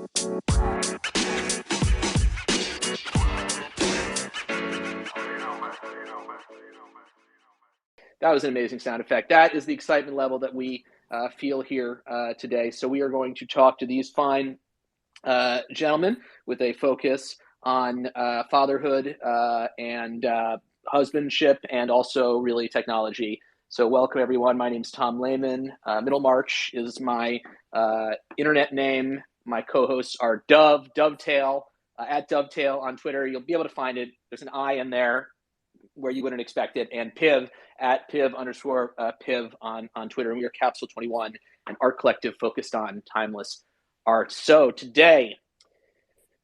That was an amazing sound effect. That is the excitement level that we feel here today. So we are going to talk to these fine gentlemen with a focus on fatherhood and husbandship, and also really technology. So welcome, everyone. My name is Tom Lehman. Middlemarch is my internet name. My co-hosts are Dovetail, at Dovetail on Twitter. You'll be able to find it. There's an I in there where you wouldn't expect it, and Piv at Piv_Piv on Twitter. And we are Capsule 21, an art collective focused on timeless art. So today,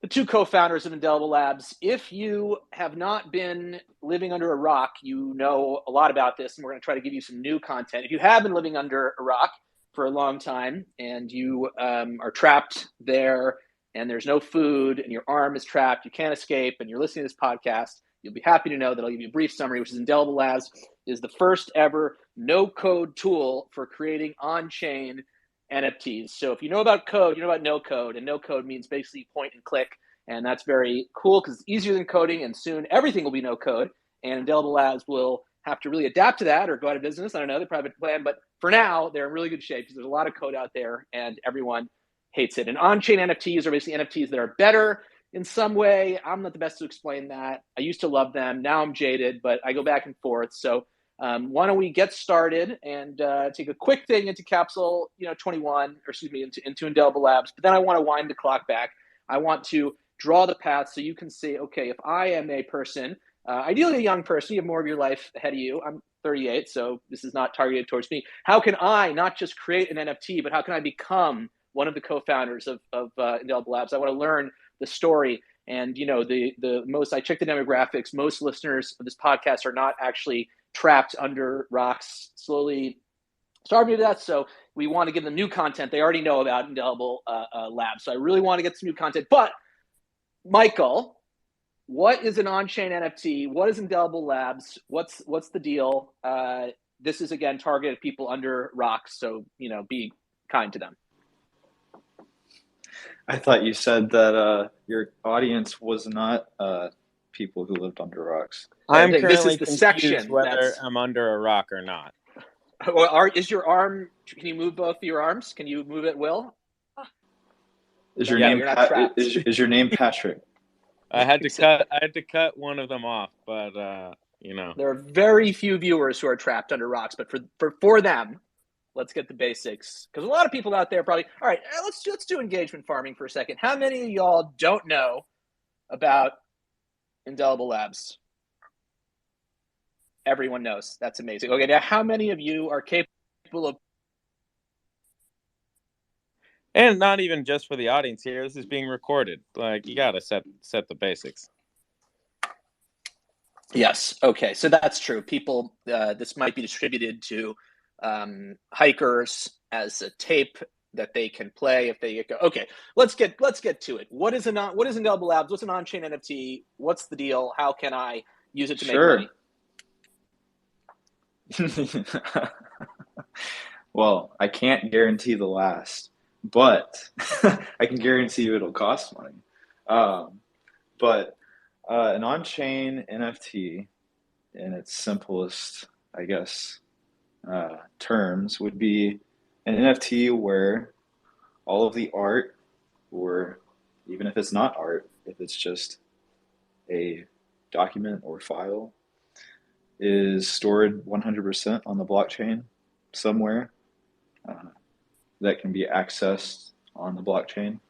the two co-founders of Indelible Labs. If you have not been living under a rock, you know a lot about this, and we're going to try to give you some new content. If you have been living under a rock for a long time and you are trapped there and there's no food and your arm is trapped, you can't escape, and you're listening to this podcast, you'll be happy to know that I'll give you a brief summary, which is Indelible Labs is the first ever no-code tool for creating on-chain NFTs. So if you know about code, you know about no code, and no code means basically point and click, and that's very cool because it's easier than coding, and soon everything will be no code, and Indelible Labs will have to really adapt to that or go out of business. I don't know, they probably have a plan, but for now, they're in really good shape because there's a lot of code out there, and everyone hates it. And on-chain NFTs are basically NFTs that are better in some way. I'm not the best to explain that. I used to love them. Now I'm jaded, but I go back and forth. So why don't we get started and take a quick thing into Capsule 21, or excuse me, into Indelible Labs. But then I want to wind the clock back. I want to draw the path so you can see, okay, if I am a person, ideally a young person, you have more of your life ahead of you. I'm 38, so this is not targeted towards me. How can I not just create an NFT, but how can I become one of the co-founders of Indelible Labs? I want to learn the story. And the most, I checked the demographics, most listeners of this podcast are not actually trapped under rocks, slowly starving to death. So we want to give them new content they already know about Indelible Labs. So I really want to get some new content. But Michael, what is an on-chain NFT? What is Indelible Labs? What's the deal? This is, again, targeted people under rocks. So, be kind to them. I thought you said that your audience was not people who lived under rocks. I'm currently this is the confused section whether I'm under a rock or not. Well, is your arm? Can you move both of your arms? Can you move at will? Is your name is your name Patrick? I had to cut one of them off, but there are very few viewers who are trapped under rocks. But for them, let's get the basics, because a lot of people out there probably. All right, let's do engagement farming for a second. How many of y'all don't know about Indelible Labs? Everyone knows. That's amazing. Okay, now how many of you are capable of? And not even just for the audience here. This is being recorded. Like, you got to set the basics. Yes. Okay. So that's true. People, this might be distributed to hikers as a tape that they can play if they go. Okay. Let's get to it. What is Indelible Labs? What's an on-chain NFT? What's the deal? How can I use it to make money? Well, I can't guarantee the last, but I can guarantee you it'll cost money. But an on-chain NFT, in its simplest, I guess, terms, would be an NFT where all of the art, or even if it's not art, if it's just a document or file, is stored 100% on the blockchain somewhere that can be accessed on the blockchain.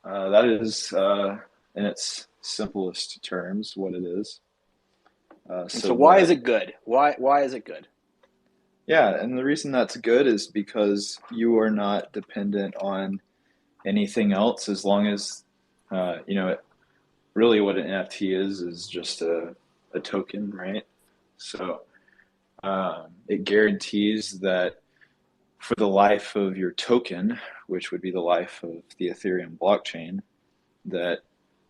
That is, in its simplest terms, what it is. So why is it good? Why is it good? Yeah, and the reason that's good is because you are not dependent on anything else, as long as, really what an NFT is just a token, right? So it guarantees that for the life of your token, which would be the life of the Ethereum blockchain, that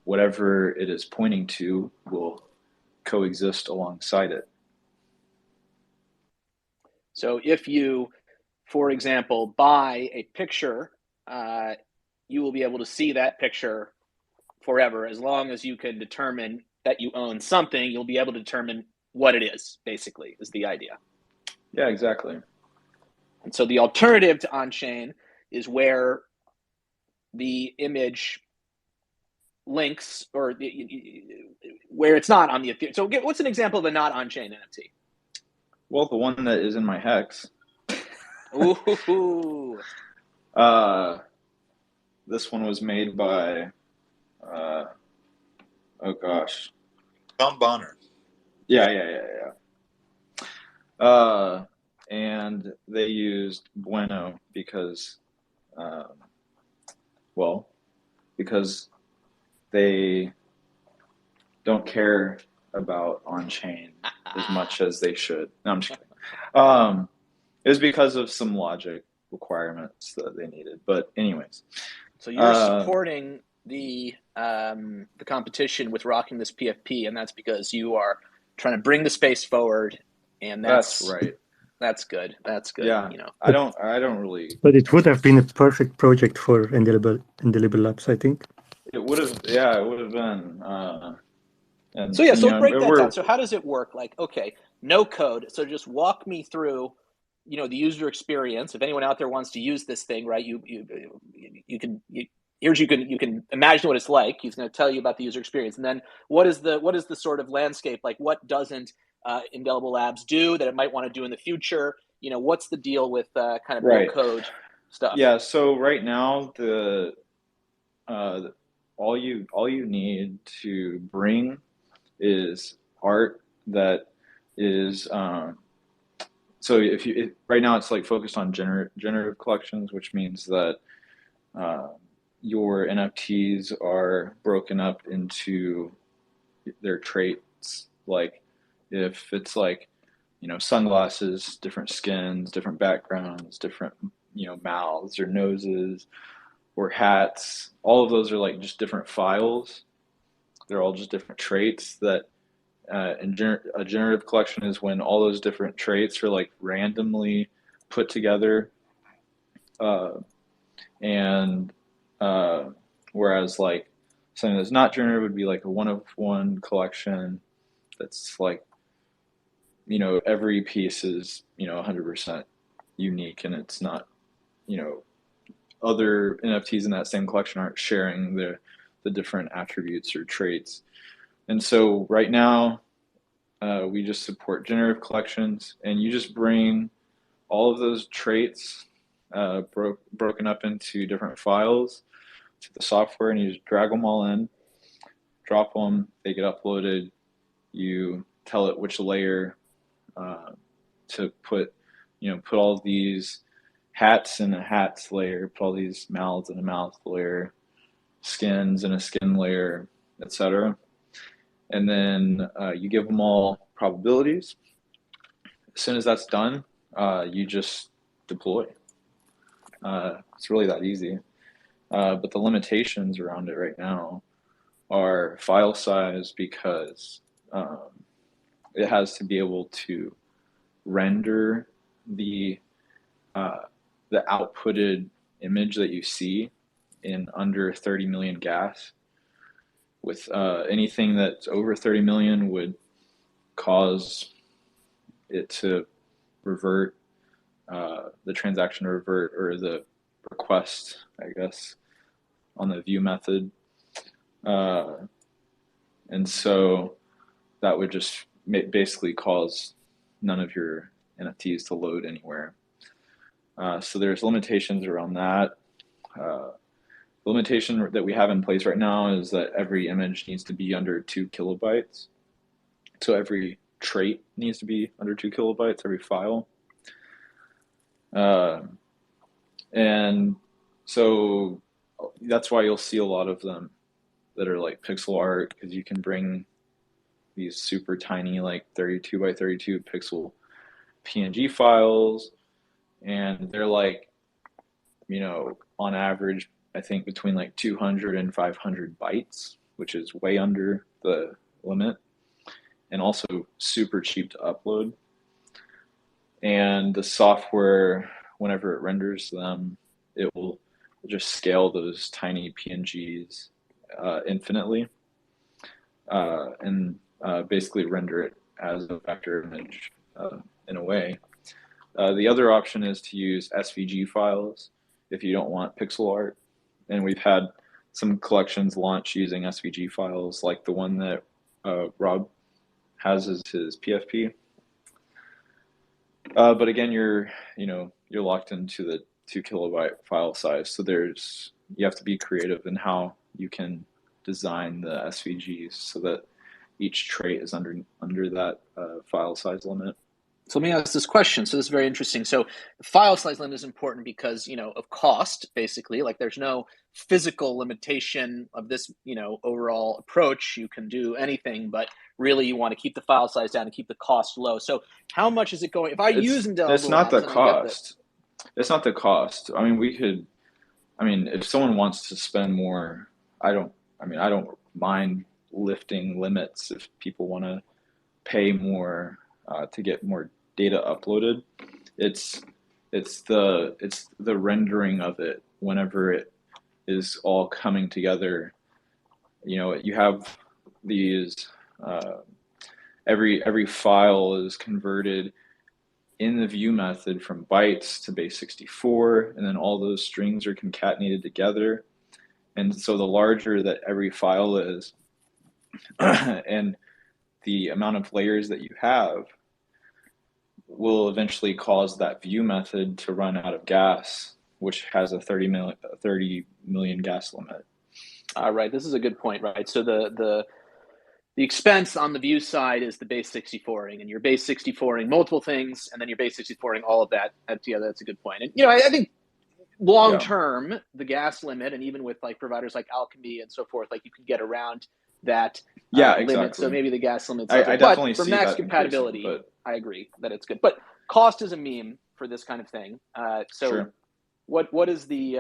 whatever it is pointing to will coexist alongside it. So if you, for example, buy a picture you will be able to see that picture forever. As long as you can determine that you own something, you'll be able to determine what it is, basically, is the idea. Yeah, exactly. And so the alternative to on-chain is where the image links, or where it's not on the Ethereum. So what's an example of a not on-chain NFT? Well, the one that is in my hex. Ooh. This one was made by, oh gosh, Tom Bonner. Yeah. And they used Bueno because, because they don't care about on-chain as much as they should. No, I'm just kidding. It was because of some logic requirements that they needed. But anyways. So you're supporting the competition with rocking this PFP, and that's because you are trying to bring the space forward, and that's right. That's good. That's good. Yeah. You know, I don't really. But it would have been a perfect project for Indelible Labs, I think. It would have. Yeah, it would have been. And, so so break that down. So how does it work? Like, okay, no code. So just walk me through, the user experience. If anyone out there wants to use this thing, right? You can imagine what it's like. He's going to tell you about the user experience, and then what is the sort of landscape like? What doesn't Indelible Labs do that it might want to do in the future? What's the deal with kind of no code stuff? Yeah. So right now, all you need to bring is art that is. So right now it's like focused on generative collections, which means that your NFTs are broken up into their traits. Like if it's like, sunglasses, different skins, different backgrounds, different, mouths or noses or hats, all of those are like just different files. They're all just different traits that a generative collection is when all those different traits are like randomly put together. Whereas like something that's not generative would be like a one-of-one collection that's like, every piece is, 100% unique, and it's not, other NFTs in that same collection aren't sharing the different attributes or traits. And so right now, we just support generative collections, and you just bring all of those traits broken up into different files to the software, and you just drag them all in, drop them, they get uploaded. You tell it which layer to put all these hats in a hats layer, put all these mouths in a mouth layer, skins in a skin layer, etc. And then you give them all probabilities. As soon as that's done, you just deploy. It's really that easy. But the limitations around it right now are file size, because it has to be able to render the outputted image that you see in under 30 million gas. With anything that's over 30 million would cause it to revert, the transaction to revert, or the request, I guess, on the view method. And so that would just basically cause none of your NFTs to load anywhere. So there's limitations around that. The limitation that we have in place right now is that every image needs to be under 2 kilobytes. So every trait needs to be under 2 kilobytes, every file. And so that's why you'll see a lot of them that are like pixel art, because you can bring these super tiny, like 32 by 32 pixel PNG files, and they're like, on average, I think between like 200 and 500 bytes, which is way under the limit, and also super cheap to upload. And the software, whenever it renders them, it will just scale those tiny PNGs infinitely, and basically render it as a vector image in a way. The other option is to use SVG files if you don't want pixel art. And we've had some collections launch using SVG files, like the one that Rob has as his PFP. But again, you're locked into the 2 kilobyte file size. So you have to be creative in how you can design the SVGs so that each trait is under that file size limit. So let me ask this question. So this is very interesting. So the file size limit is important because, of cost, basically. Like there's no physical limitation of this, overall approach. You can do anything, but really you want to keep the file size down and keep the cost low. So how much is it going? If I use Indelible It's not Labs, the cost. It's not the cost. I mean, if someone wants to spend more, I don't mind lifting limits if people want to pay more to get more data uploaded. It's the rendering of it whenever it is all coming together. You have these every file is converted in the view method from bytes to base 64, and then all those strings are concatenated together. And so the larger that every file is, and the amount of layers that you have will eventually cause that view method to run out of gas, which has a 30 million gas limit. Right. This is a good point, right? So the expense on the view side is the base 64ing, and you're base 64ing multiple things, and then you're base 64ing all of that together. That's a good point. And I think long term, the gas limit, and even with like providers like Alchemy and so forth, like you can get around that exactly. limit. So maybe the gas limit. I definitely for see max that compatibility, but I agree that it's good. But cost is a meme for this kind of thing. Sure. What is the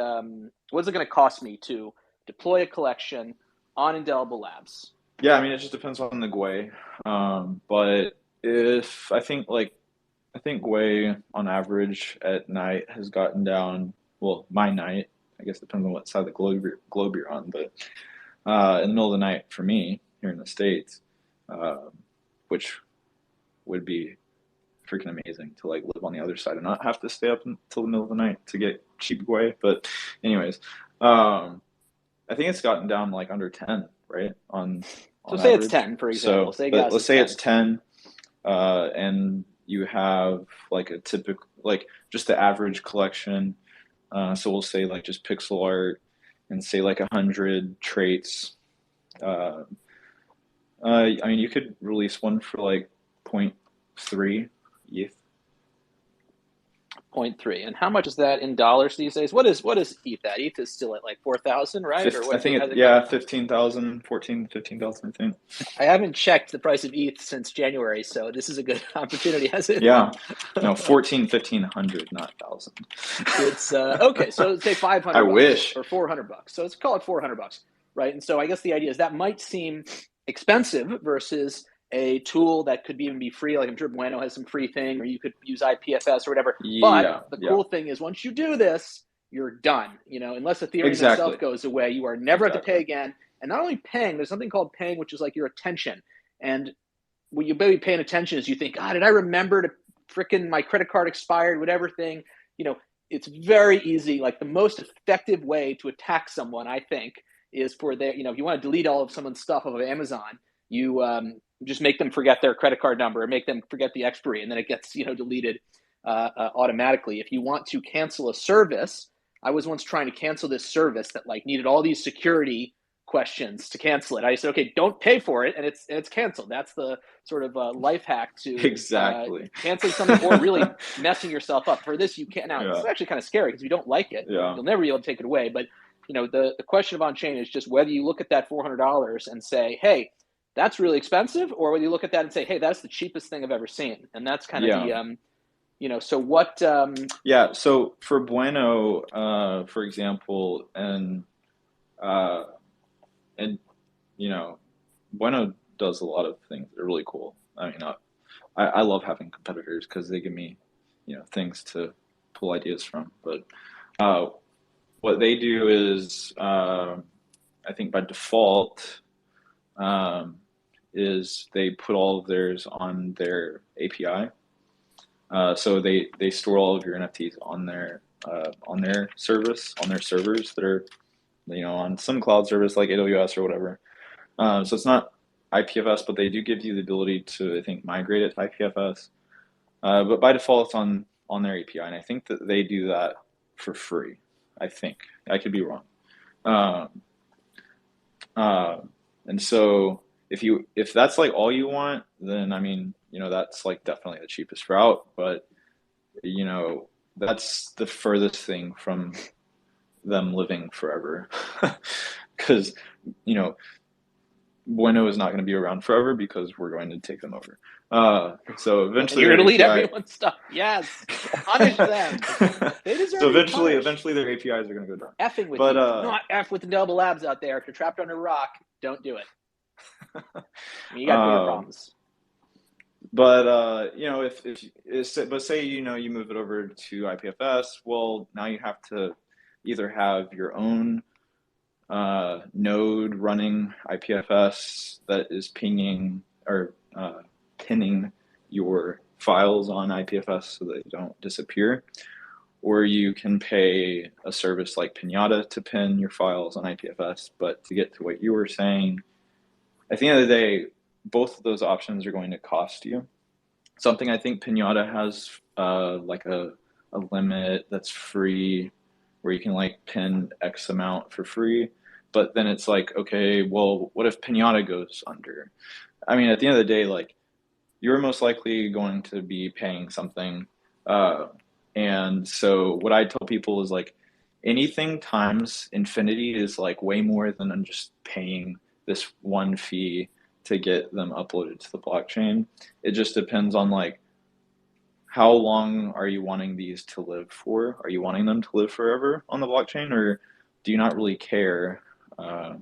what's it going to cost me to deploy a collection on Indelible Labs? Yeah, I mean, it just depends on the GUI. But if I think GUI on average at night has gotten down, well, my night, I guess depends on what side of the globe you're on, but in the middle of the night for me here in the States, which would be freaking amazing to like live on the other side and not have to stay up until the middle of the night to get cheap GUI. But anyways, I think it's gotten down like under 10, right? So say average. It's 10, for example. So let's say it's 10, and you have like a typical, like just the average collection. So we'll say like just pixel art and say like 100 traits. I mean, you could release one for like 0.3 ETH. 0.3, and how much is that in dollars these days? What is ETH at? ETH is still at like 4,000, right? I think 15,000, 14, 15,000, I think. I haven't checked the price of ETH since January, so this is a good opportunity, has it? Yeah, no, 1,500, not 1,000. It's okay. So say 500. I wish. Or $400. So let's call it $400, right? And so I guess the idea is that might seem expensive versus a tool that could even be free. Like I'm sure Bueno has some free thing, or you could use IPFS or whatever. But the cool thing is once you do this, you're done. Unless Ethereum itself goes away, you are never have to pay again. And not only paying, there's something called paying, which is like your attention. And what you better be paying attention is you think, God, did I remember to frickin' my credit card expired, whatever thing. It's very easy. Like the most effective way to attack someone, I think, is for if you want to delete all of someone's stuff off of Amazon, you just make them forget their credit card number or make them forget the expiry, and then it gets deleted automatically. If you want to cancel a service, I was once trying to cancel this service that like needed all these security questions to cancel it. I said, okay, don't pay for it, and it's canceled. That's the sort of life hack to canceling something or really messing yourself up. For this, you can't. Now it's actually kind of scary because if you don't like it, you'll never be able to take it away. But the question of on-chain is just whether you look at that $400 and say, hey, that's really expensive, or whether you look at that and say, hey, that's the cheapest thing I've ever seen. And that's kind of the so what so for Bueno, for example, and Bueno does a lot of things that are really cool. I mean, I love having competitors because they give me things to pull ideas from. But what they do is, I think by default, is they put all of theirs on their API. So they store all of your NFTs on their service, on their servers that are, on some cloud service like AWS or whatever. So it's not IPFS, but they do give you the ability to, I think, migrate it to IPFS. But by default, it's on their API, and I think that they do that for free. I think I could be wrong. And so if that's like all you want, then I mean, that's like definitely the cheapest route. But that's the furthest thing from them living forever, because Bueno is not going to be around forever because we're going to take them over. So eventually you're going to delete everyone's stuff. Yes, punish them. They deserve so eventually their APIs are going to go down. Effing with you. Not F with the Indelible Labs out there. If you're trapped under a rock, don't do it. You got bigger problems. But but say you move it over to IPFS. Well, now you have to either have your own node running IPFS that is pinging or pinning your files on IPFS so they don't disappear, or you can pay a service like Pinata to pin your files on IPFS. But to get to what you were saying, at the end of the day, both of those options are going to cost you something. I think Pinata has like a limit that's free where you can like pin X amount for free. But then it's like, okay, well, what if Pinata goes under? I mean, at the end of the day, like, you're most likely going to be paying something. And so what I tell people is like, anything times infinity is like way more than just paying this one fee to get them uploaded to the blockchain. It just depends on like, how long are you wanting these to live for? Are you wanting them to live forever on the blockchain, or do you not really care? Yeah,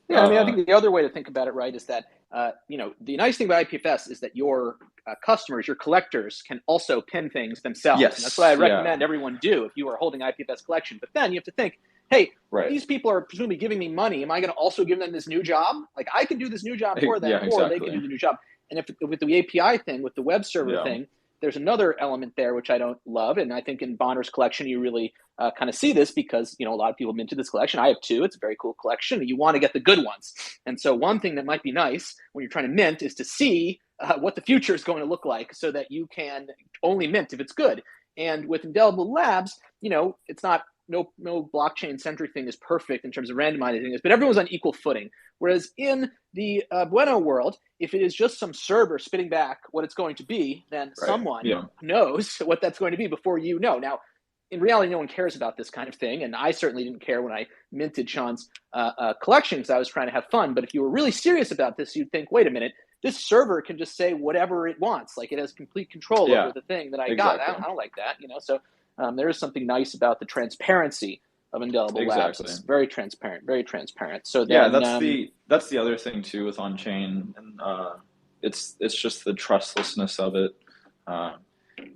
I mean, I think the other way to think about it, right, is that the nice thing about IPFS is that your customers, your collectors, can also pin things themselves. Yes, and that's what I recommend everyone do if you are holding IPFS collection. But then you have to think, hey, these people are presumably giving me money. Am I going to also give them this new job? Like, I can do this new job for them, or they can do the new job. And if with the API thing, with the web server thing, there's another element there which I don't love. And I think in Bonner's collection, you really kind of see this because, a lot of people minted this collection. I have two. It's a very cool collection. You want to get the good ones. And so one thing that might be nice when you're trying to mint is to see what the future is going to look like so that you can only mint if it's good. And with Indelible Labs, it's not, no blockchain centric thing is perfect in terms of randomizing this, but everyone's on equal footing. Whereas in the Bueno world, if it is just some server spitting back what it's going to be, then someone knows what that's going to be before you know. Now, in reality, no one cares about this kind of thing, and I certainly didn't care when I minted Sean's collection because I was trying to have fun. But if you were really serious about this, you'd think, wait a minute, this server can just say whatever it wants. Like, it has complete control over the thing that I got. I don't like that, So there is something nice about the transparency of Indelible Labs. It's very transparent, very transparent. So then, that's the other thing too with on-chain, and it's just the trustlessness of it.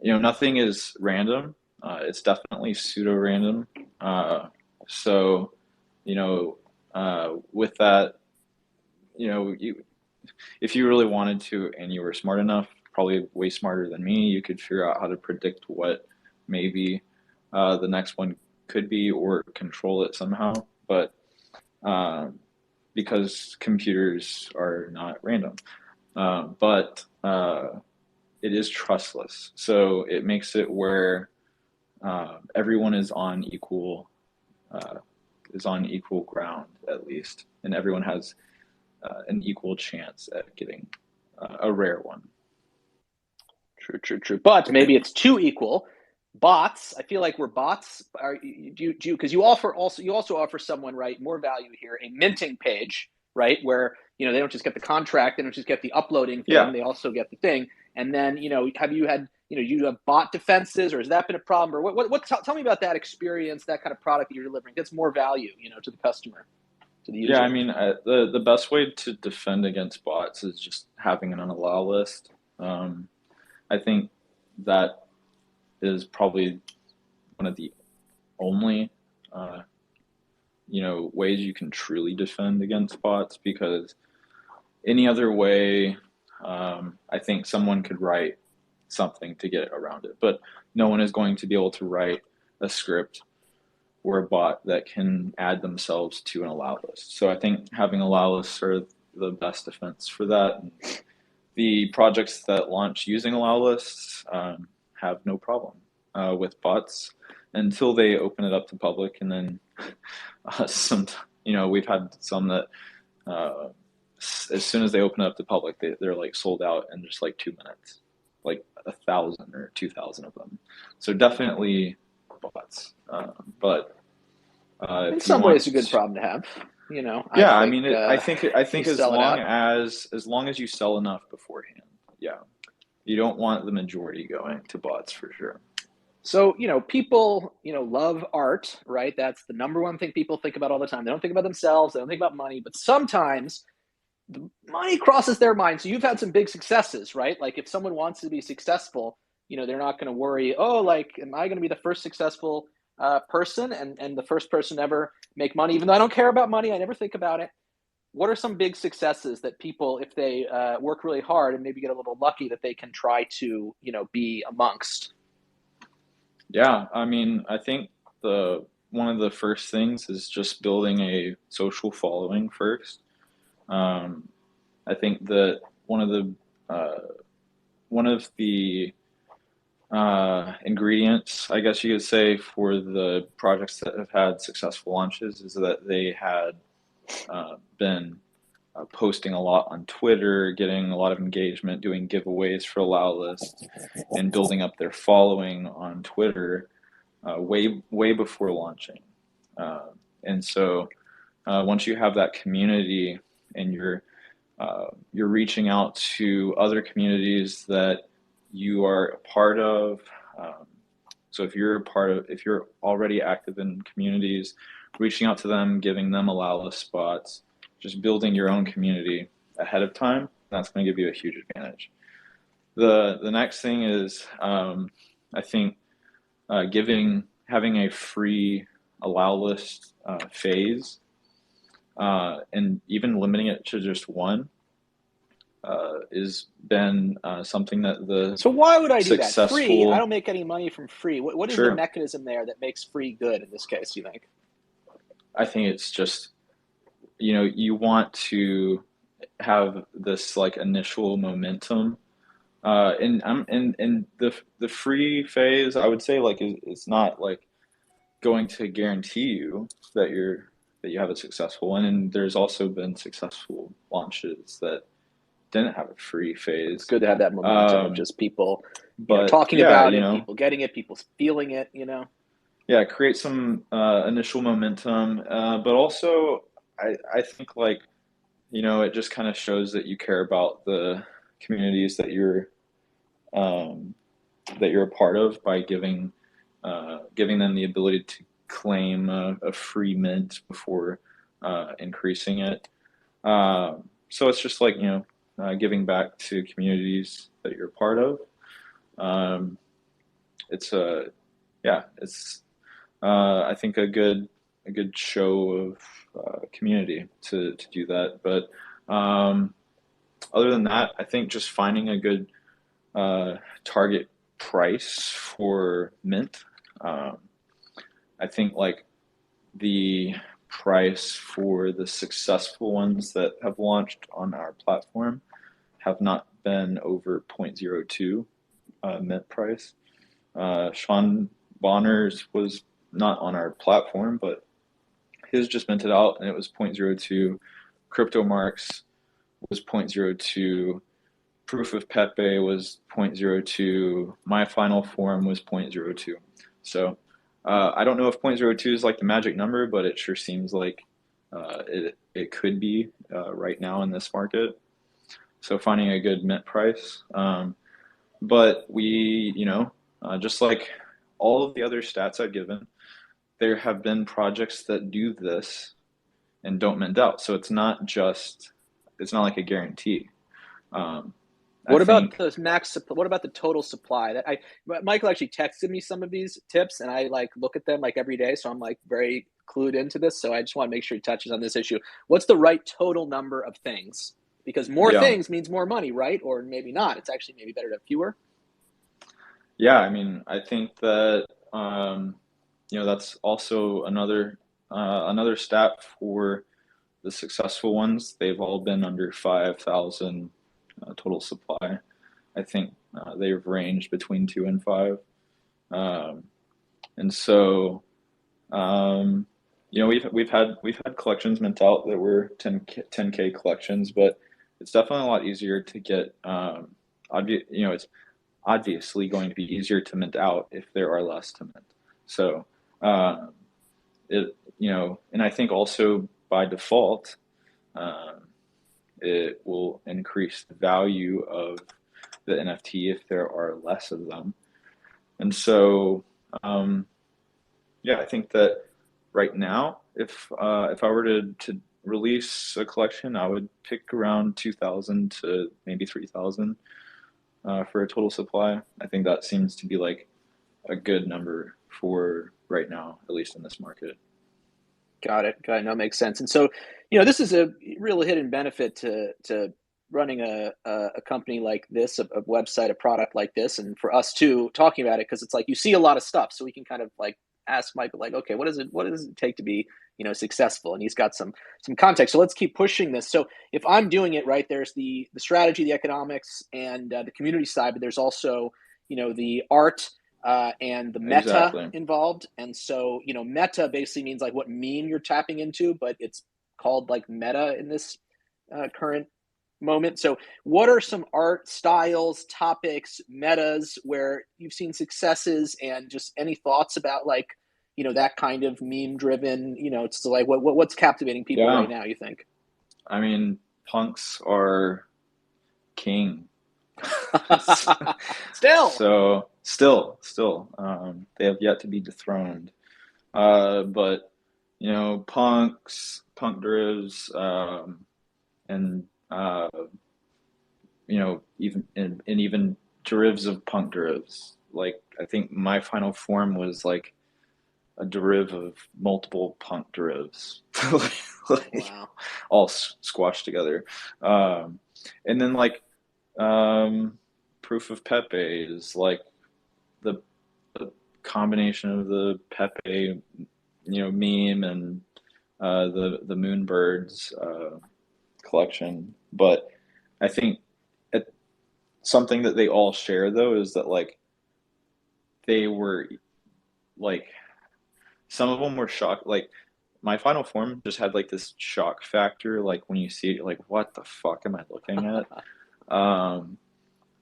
Nothing is random. It's definitely pseudo-random. So with that, if you really wanted to and you were smart enough, probably way smarter than me, you could figure out how to predict what maybe the next one could be or control it somehow. But because computers are not random, but it is trustless. So it makes it where everyone is on equal ground at least, and everyone has an equal chance at getting a rare one. True. But maybe it's too equal. Bots, I feel like we're bots. Because you also offer someone, right, more value here, a minting page, right, where they don't just get the contract, they don't just get the uploading thing, they also get the thing. And then have you had you have bot defenses, or has that been a problem, or what? Tell me about that experience, that kind of product that you're delivering. Gets more value, to the customer, to the user. Yeah, I mean, the best way to defend against bots is just having an unallow list. I think that is probably one of the only ways you can truly defend against bots, because any other way, I think someone could write something to get around it, but no one is going to be able to write a script or a bot that can add themselves to an allow list. So I think having allow lists are the best defense for that. And the projects that launch using allow lists have no problem with bots until they open it up to public, and then we've had some that as soon as they open it up to public, they're like sold out in just like 2 minutes, like 1,000 or 2,000 of them. So definitely bots, but in some ways, a good problem to have. Yeah, I think as long as you sell enough beforehand, yeah, you don't want the majority going to bots for sure. So, people, love art, right? That's the number one thing people think about all the time. They don't think about themselves. They don't think about money, but sometimes the money crosses their mind. So you've had some big successes, right? Like if someone wants to be successful, they're not going to worry, oh, like, am I going to be the first successful person and the first person to ever make money? Even though I don't care about money, I never think about it. What are some big successes that people, if they work really hard and maybe get a little lucky, that they can try to, be amongst? Yeah, I think one of the first things is just building a social following first. I think that one of the ingredients, I guess you could say, for the projects that have had successful launches is that they had been posting a lot on Twitter, getting a lot of engagement, doing giveaways for allow lists, and building up their following on Twitter way before launching. And so once you have that community and you're reaching out to other communities that you are a part of. So if you're already active in communities, reaching out to them, giving them allow list spots, just building your own community ahead of time, that's going to give you a huge advantage. The next thing is, I think, having a free allow list phase, and even limiting it to just one, has been something that So why would I do that? Free? I don't make any money from free. What is Sure. the mechanism there that makes free good in this case, you think? I think it's just, you want to have this like initial momentum, and the free phase, I would say, like, it's not like going to guarantee you that you have a successful one. And there's also been successful launches that didn't have a free phase. It's good to have that momentum of just people talking about it, people getting it, people feeling it, Yeah, create some initial momentum, but also I think, like, it just kind of shows that you care about the communities that you're a part of by giving them the ability to claim a free mint before increasing it. So it's just like, giving back to communities that you're a part of. It's I think a good show of community to do that. But other than that, I think just finding a good target price for mint. I think, like, the price for the successful ones that have launched on our platform have not been over 0.02 mint price. Sean Bonner's was not on our platform, but his just minted out and it was 0.02. CryptoMarks was 0.02. Proof of Pepe was 0.02. My final form was 0.02. So I don't know if 0.02 is like the magic number, but it sure seems like it could be right now in this market. So finding a good mint price. But we, just like all of the other stats I've given, there have been projects that do this and don't mint out. So it's not like a guarantee. I What about think, the max? What about the total supply? That Michael actually texted me some of these tips, and I like look at them like every day, so I'm like very clued into this. So I just want to make sure he touches on this issue. What's the right total number of things? Because more yeah, things means more money, right? Or maybe not. It's actually maybe better to have fewer. yeah. I mean, I think that that's also another stat for the successful ones. They've all been under 5,000 total supply. I think they've ranged between 2 and 5. Um, and so we've had collections mint out that were 10K collections, but it's definitely a lot easier to get. It's obviously going to be easier to mint out if there are less to mint. So uh, and I think also by default, um, it will increase the value of the NFT if there are less of them. And so, yeah, I think that right now, if I were to release a collection, I would pick around 2,000 to maybe 3,000 for a total supply. I think that seems to be like a good number for right now, at least in this market. Got it. Got it. No, makes sense. And so, this is a real hidden benefit to running a company like this, a website, a product like this, and for us too, talking about it, because it's like you see a lot of stuff, so we can kind of like ask Michael, like, okay, what does it take to be successful? And he's got some context. So let's keep pushing this. So if I'm doing it right, there's the strategy, the economics, and the community side, but there's also the art and the meta Exactly. involved. And so, meta basically means like what meme you're tapping into, but it's called like meta in this current moment. So what are some art styles, topics, metas where you've seen successes, and just any thoughts about like, that kind of meme driven, it's like what's captivating people Yeah. right now, you think? I mean, punks are king. Still. So still, they have yet to be dethroned. But punks, punk derivs, and even derivs of punk derivs. Like I think my final form was like a deriv of multiple punk derivs, Wow. all squashed together. And then like proof of Pepe is like the, the combination of the Pepe, meme and the Moonbirds collection. But I think something that they all share though is that like they were like some of them were shocked. Like my final form just had like this shock factor. Like when you see it, like what the fuck am I looking at?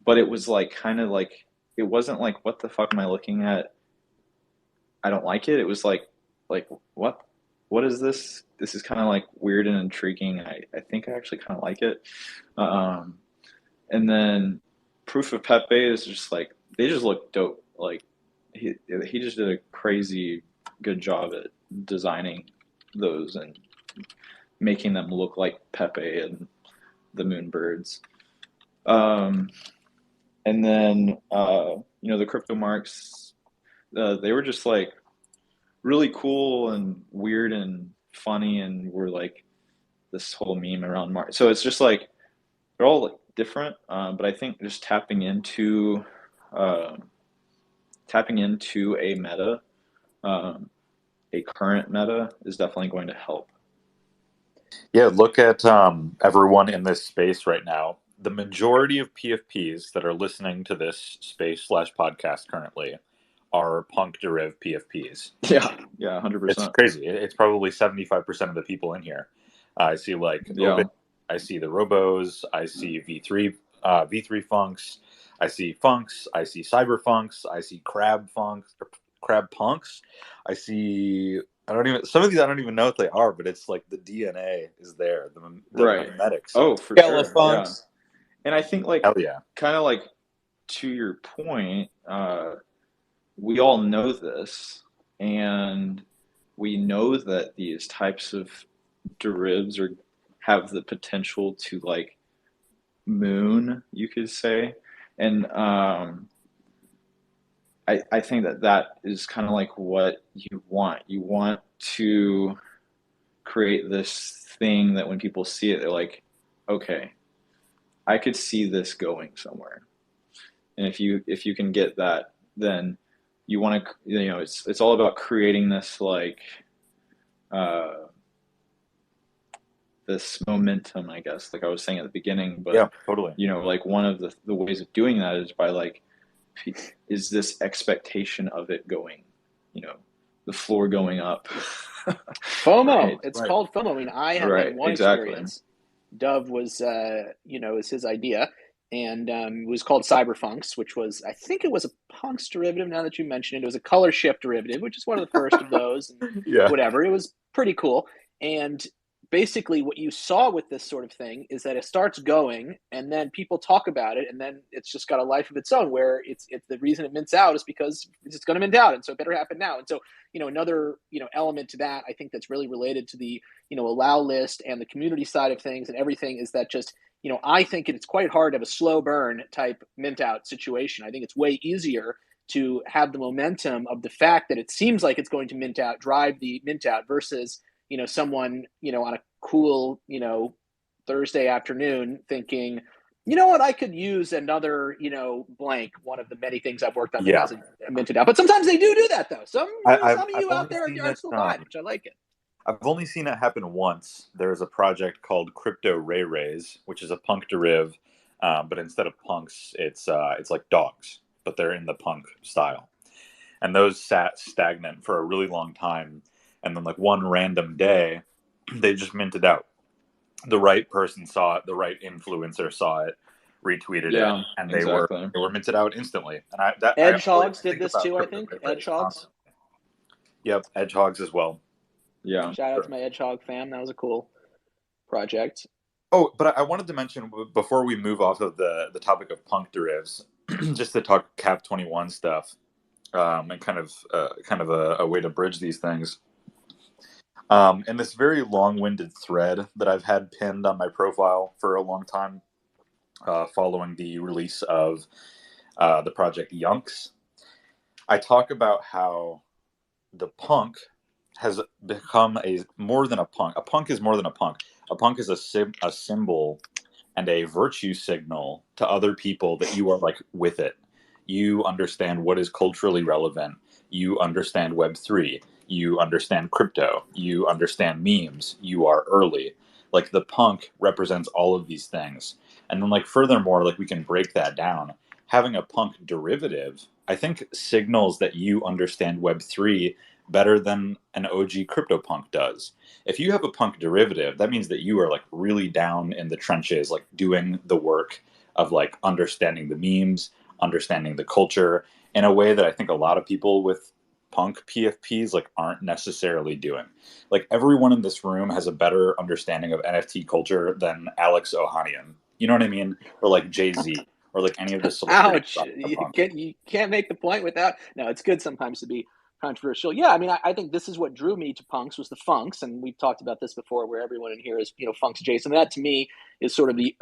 But it was like kind of like it wasn't like what the fuck am I looking at? I don't like it. It was like what is this? This is kind of like weird and intriguing. I think I actually kind of like it. Um, and then Proof of Pepe is just like they just look dope. Like he just did a crazy good job at designing those and making them look like Pepe and the Moonbirds. And then the crypto marks, they were just like really cool and weird and funny, and were like this whole meme around Mark. So it's just like they're all like different, but I think just uh, tapping into a meta, um, a current meta, is definitely going to help. Yeah, look at everyone in this space right now. The majority of PFPs that are listening to this space/podcast currently are punk deriv PFPs. Yeah, 100%. It's crazy. It's probably 75% of the people in here. I see like Yeah. I see the Robos, I see V3 Funks, I see Funks, I see Cyber Funks, I see Crab Punks. I see some of these I don't even know what they are, but it's like the DNA is there, the Right. memetics. Oh, for Yellow sure. Funks. Yeah. And I think like Hell yeah. kind of like to your point, we all know this, and we know that these types of derivs have the potential to like moon, you could say. And I think that is kind of like what you want. You want to create this thing that when people see it, they're like, okay, I could see this going somewhere. And if you can get that, then you want to, it's all about creating this like this momentum, I guess, like I was saying at the beginning. But Yeah, totally. like one of the ways of doing that is by like, is this expectation of it going, the floor going up. FOMO. Right? It's Right. called FOMO. I mean, I have Right, had one exactly. experience. Dove was, is his idea, and it was called Cyberfunks, which was, I think it was a punks derivative. Now that you mention it, it was a color shift derivative, which is one of the first of those. And Yeah. whatever, it was pretty cool. And basically, what you saw with this sort of thing is that it starts going, and then people talk about it, and then it's just got a life of its own. Where it's the reason it mints out is because it's going to mint out, and so it better happen now. And so, another element to that, I think that's really related to the allow list and the community side of things and everything, is that just I think it's quite hard to have a slow burn type mint out situation. I think it's way easier to have the momentum of the fact that it seems like it's going to mint out, drive the mint out, versus someone, on a cool, Thursday afternoon thinking, you know what, I could use another, blank, one of the many things I've worked on that hasn't minted out. But sometimes they do that, though. Some of you out there are still fine, which I like it. I've only seen it happen once. There's a project called Crypto Ray Rays, which is a punk deriv, but instead of punks, it's like dogs, but they're in the punk style. And those sat stagnant for a really long time. And then like one random day, they just minted out. The right person saw it, the right influencer saw it, retweeted it, and they were minted out instantly. And Edgehogs did this too, I think. Edgehogs. Yep, Edgehogs as well. Yeah. Shout out to my Edgehog fam. That was a cool project. Oh, but I wanted to mention before we move off of the topic of punk derivs, just to talk Cap 21 stuff, and kind of a way to bridge these things. In this very long-winded thread that I've had pinned on my profile for a long time, following the release of the project Yunks, I talk about how the punk has become more than a punk. A punk is more than a punk. A punk is a symbol and a virtue signal to other people that you are like with it. You understand what is culturally relevant. You understand Web3. You understand crypto. You understand memes. You are early. Like the punk represents all of these things. And then like furthermore, like we can break that down. Having a punk derivative, I think, signals that you understand Web3 better than an OG CryptoPunk does. If you have a punk derivative, that means that you are like really down in the trenches, like doing the work of like understanding the memes, understanding the culture in a way that I think a lot of people with punk PFPs like aren't necessarily doing. Like everyone in this room has a better understanding of NFT culture than Alex Ohanian. You know what I mean? Or like Jay-Z or like any of the celebrities. Ouch. You can't make the point without. No, it's good sometimes to be controversial. Yeah, I mean, I think this is what drew me to punks was the funks, and we've talked about this before, where everyone in here is funks adjacent. That to me is sort of the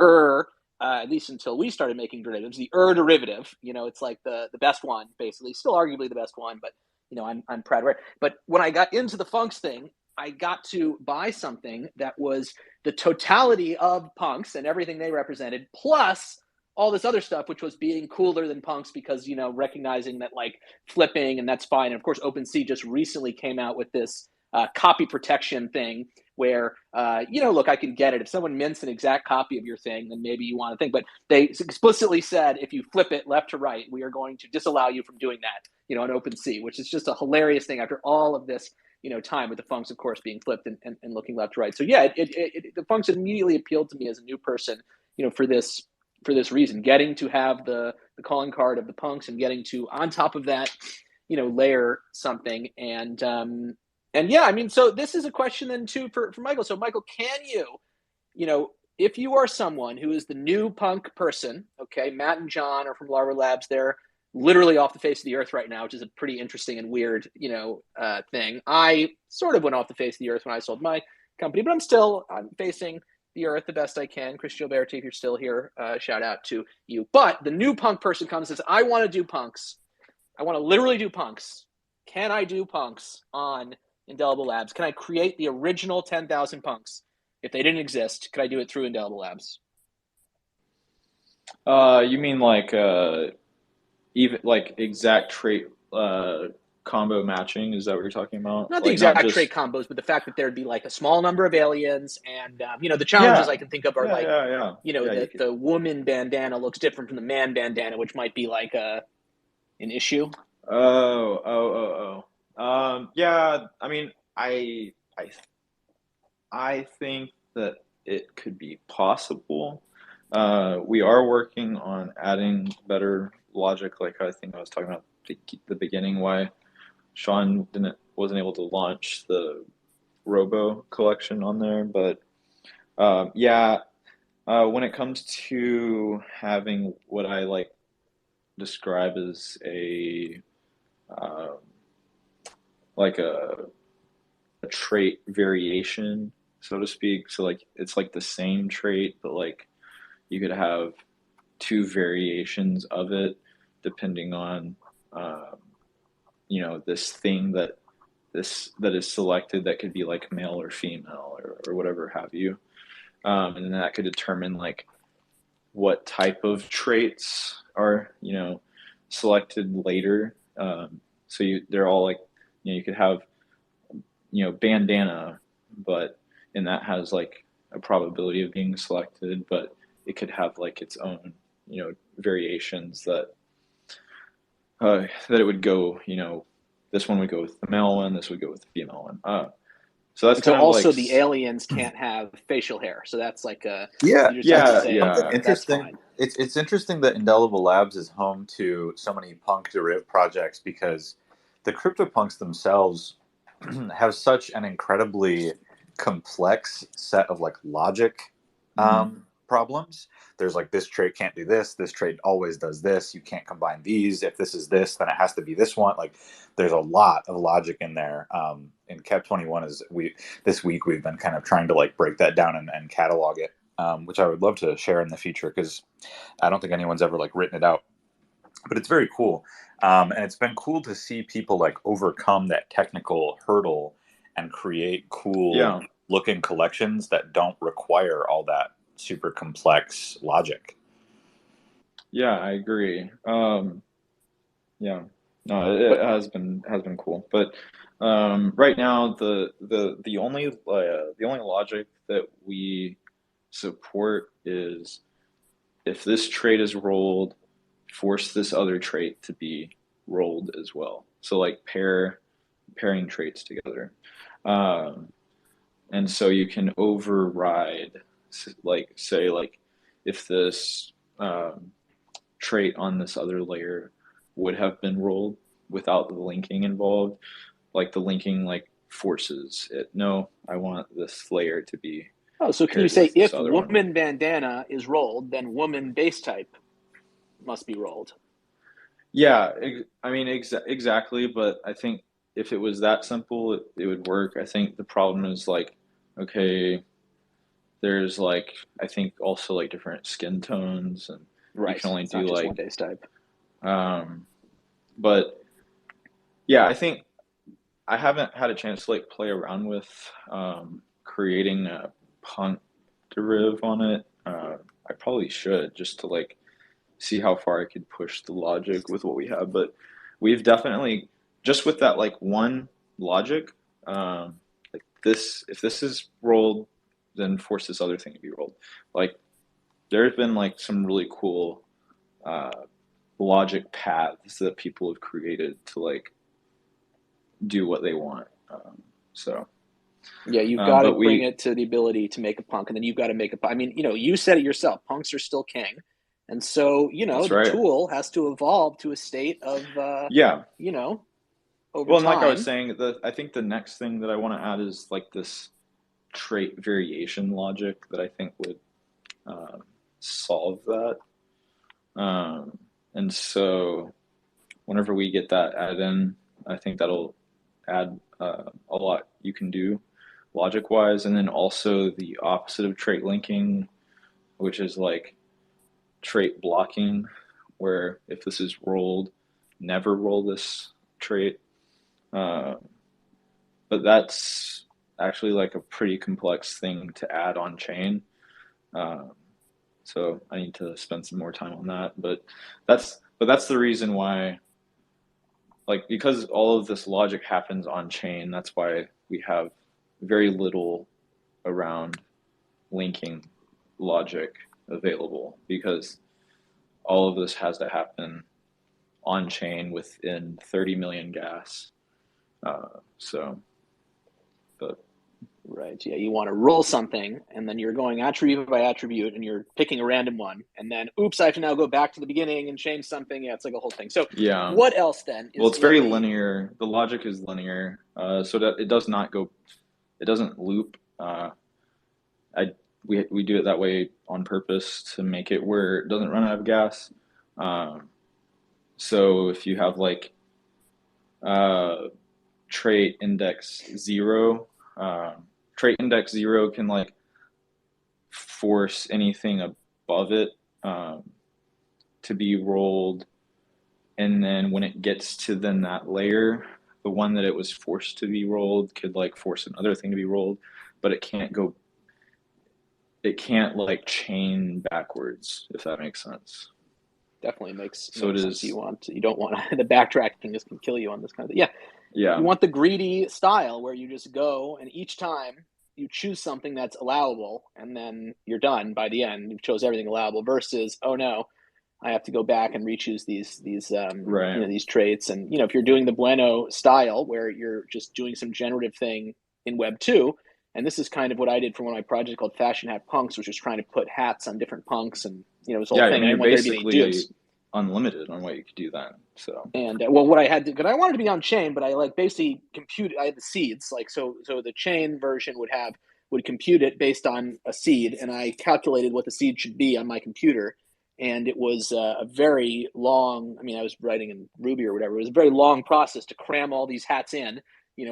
at least until we started making derivatives, the derivative. It's like the best one, basically, still arguably the best one, but I'm proud of it. But when I got into the funks thing, I got to buy something that was the totality of punks and everything they represented, plus all this other stuff, which was being cooler than punks because, recognizing that like flipping and that's fine. And of course, OpenSea just recently came out with this copy protection thing where, look, I can get it. If someone mints an exact copy of your thing, then maybe you want to think, but they explicitly said, if you flip it left to right, we are going to disallow you from doing that, on OpenSea, which is just a hilarious thing after all of this, time with the funks, of course, being flipped and looking left to right. So yeah, the funks immediately appealed to me as a new person, for this reason, getting to have the calling card of the punks and getting to, on top of that, layer something. And yeah, I mean, so this is a question then too for Michael. So Michael, can you, if you are someone who is the new punk person, okay, Matt and John are from Larva Labs, they're literally off the face of the earth right now, which is a pretty interesting and weird, thing. I sort of went off the face of the earth when I sold my company, but I'm facing the earth the best I can. Chris Gilberti, if you're still here, shout out to you. But the new punk person comes and says, I want to do punks. I want to literally do punks. Can I do punks on Indelible Labs? Can I create the original 10,000 punks? If they didn't exist, could I do it through Indelible Labs? You mean like even like exact trait combo matching? Is that what you're talking about? Not the Like exact not just trait combos, but the fact that there'd be like a small number of aliens, and the challenges I can think of are the woman bandana looks different from the man bandana, which might be like an issue. Yeah. I mean, I think that it could be possible. We are working on adding better logic, like I think I was talking about the beginning, why Sean wasn't able to launch the Robo collection on there. But when it comes to having what I like describe as a like a trait variation, so to speak. So like it's like the same trait, but like you could have two variations of it depending on this thing that is selected, that could be like male or female or whatever have you. And then that could determine like what type of traits are selected later. So they're all like you could have bandana, and that has like a probability of being selected, but it could have like its own variations that it would go, this one would go with the male one, this would go with the female one. So that's kind of also like the aliens can't have facial hair, so that's like interesting. It's interesting that Indelible Labs is home to so many punk derived projects, because the CryptoPunks themselves have such an incredibly complex set of like logic problems. There's like, this trait can't do this trait always does this, you can't combine these, if this is this then it has to be this one. Like there's a lot of logic in there. In C21 this week we've been kind of trying to like break that down and catalog it, which I would love to share in the future, because I don't think anyone's ever like written it out, but it's very cool. And it's been cool to see people like overcome that technical hurdle and create cool looking collections that don't require all that super complex logic. Yeah, I agree. It has been cool, but right now the only logic that we support is, if this trait is rolled, force this other trait to be rolled as well. So like pairing traits together, and so you can override, like say like if this trait on this other layer would have been rolled without the linking involved, like the linking like forces it. No, I want this layer to be. Oh, so can you say if woman bandana is rolled, then woman base type must be rolled? Yeah, I mean exactly, but I think if it was that simple, it would work. I think the problem is like, okay, there's like, I think also like different skin tones, and you can only do like one base type. But yeah, I think I haven't had a chance to like play around with creating a punk deriv on it. I probably should, just to like see how far I could push the logic with what we have. But we've definitely, just with that like one logic, like this, if this is rolled, then force this other thing to be rolled. Like there's been like some really cool logic paths that people have created to like do what they want. Yeah, you've got to bring it to the ability to make a punk, and then you've got to make a. I mean, you said it yourself. Punks are still king, and so the tool has to evolve to a state of over time. Like I was saying, I think the next thing that I want to add is like this trait variation logic that I think would solve that. And so whenever we get that added in, I think that'll add a lot you can do logic wise, and then also the opposite of trait linking, which is like trait blocking, where if this is rolled, never roll this trait. But that's actually like a pretty complex thing to add on chain. So I need to spend some more time on that. But that's the reason why, like, because all of this logic happens on chain, that's why we have very little around linking logic available, because all of this has to happen on chain within 30 million gas. But Right. Yeah. You want to roll something, and then you're going attribute by attribute, and you're picking a random one, and then, oops, I have to now go back to the beginning and change something. Yeah, it's like a whole thing. So, yeah. what else then? Well, it's very linear. The logic is linear, so that it does not go, it doesn't loop. We do it that way on purpose to make it where it doesn't run out of gas. So if you have like trait index 0, trait index 0 can like force anything above it to be rolled, and then when it gets to then that layer, the one that it was forced to be rolled could like force another thing to be rolled, but it can't like chain backwards, if that makes sense. Definitely makes So it sense. is. You don't want the backtracking is can kill you on this kind of thing. Yeah. You want the greedy style where you just go, and each time you choose something that's allowable, and then you're done by the end. You chose everything allowable, versus, oh no, I have to go back and re-choose these Right. these traits. And if you're doing the Bueno style where you're just doing some generative thing in Web 2, and this is kind of what I did for one of my projects called Fashion Hat Punks, which was trying to put hats on different punks, and this whole thing. I mean, you're I didn't want there to be any basically dupes. unlimited on what you could do then. So. And what I had to, because I wanted to be on chain, but I like basically computed. I had the seeds, like so the chain version would compute it based on a seed, and I calculated what the seed should be on my computer. And it was a very long, I mean, I was writing in Ruby or whatever. It was a very long process to cram all these hats in,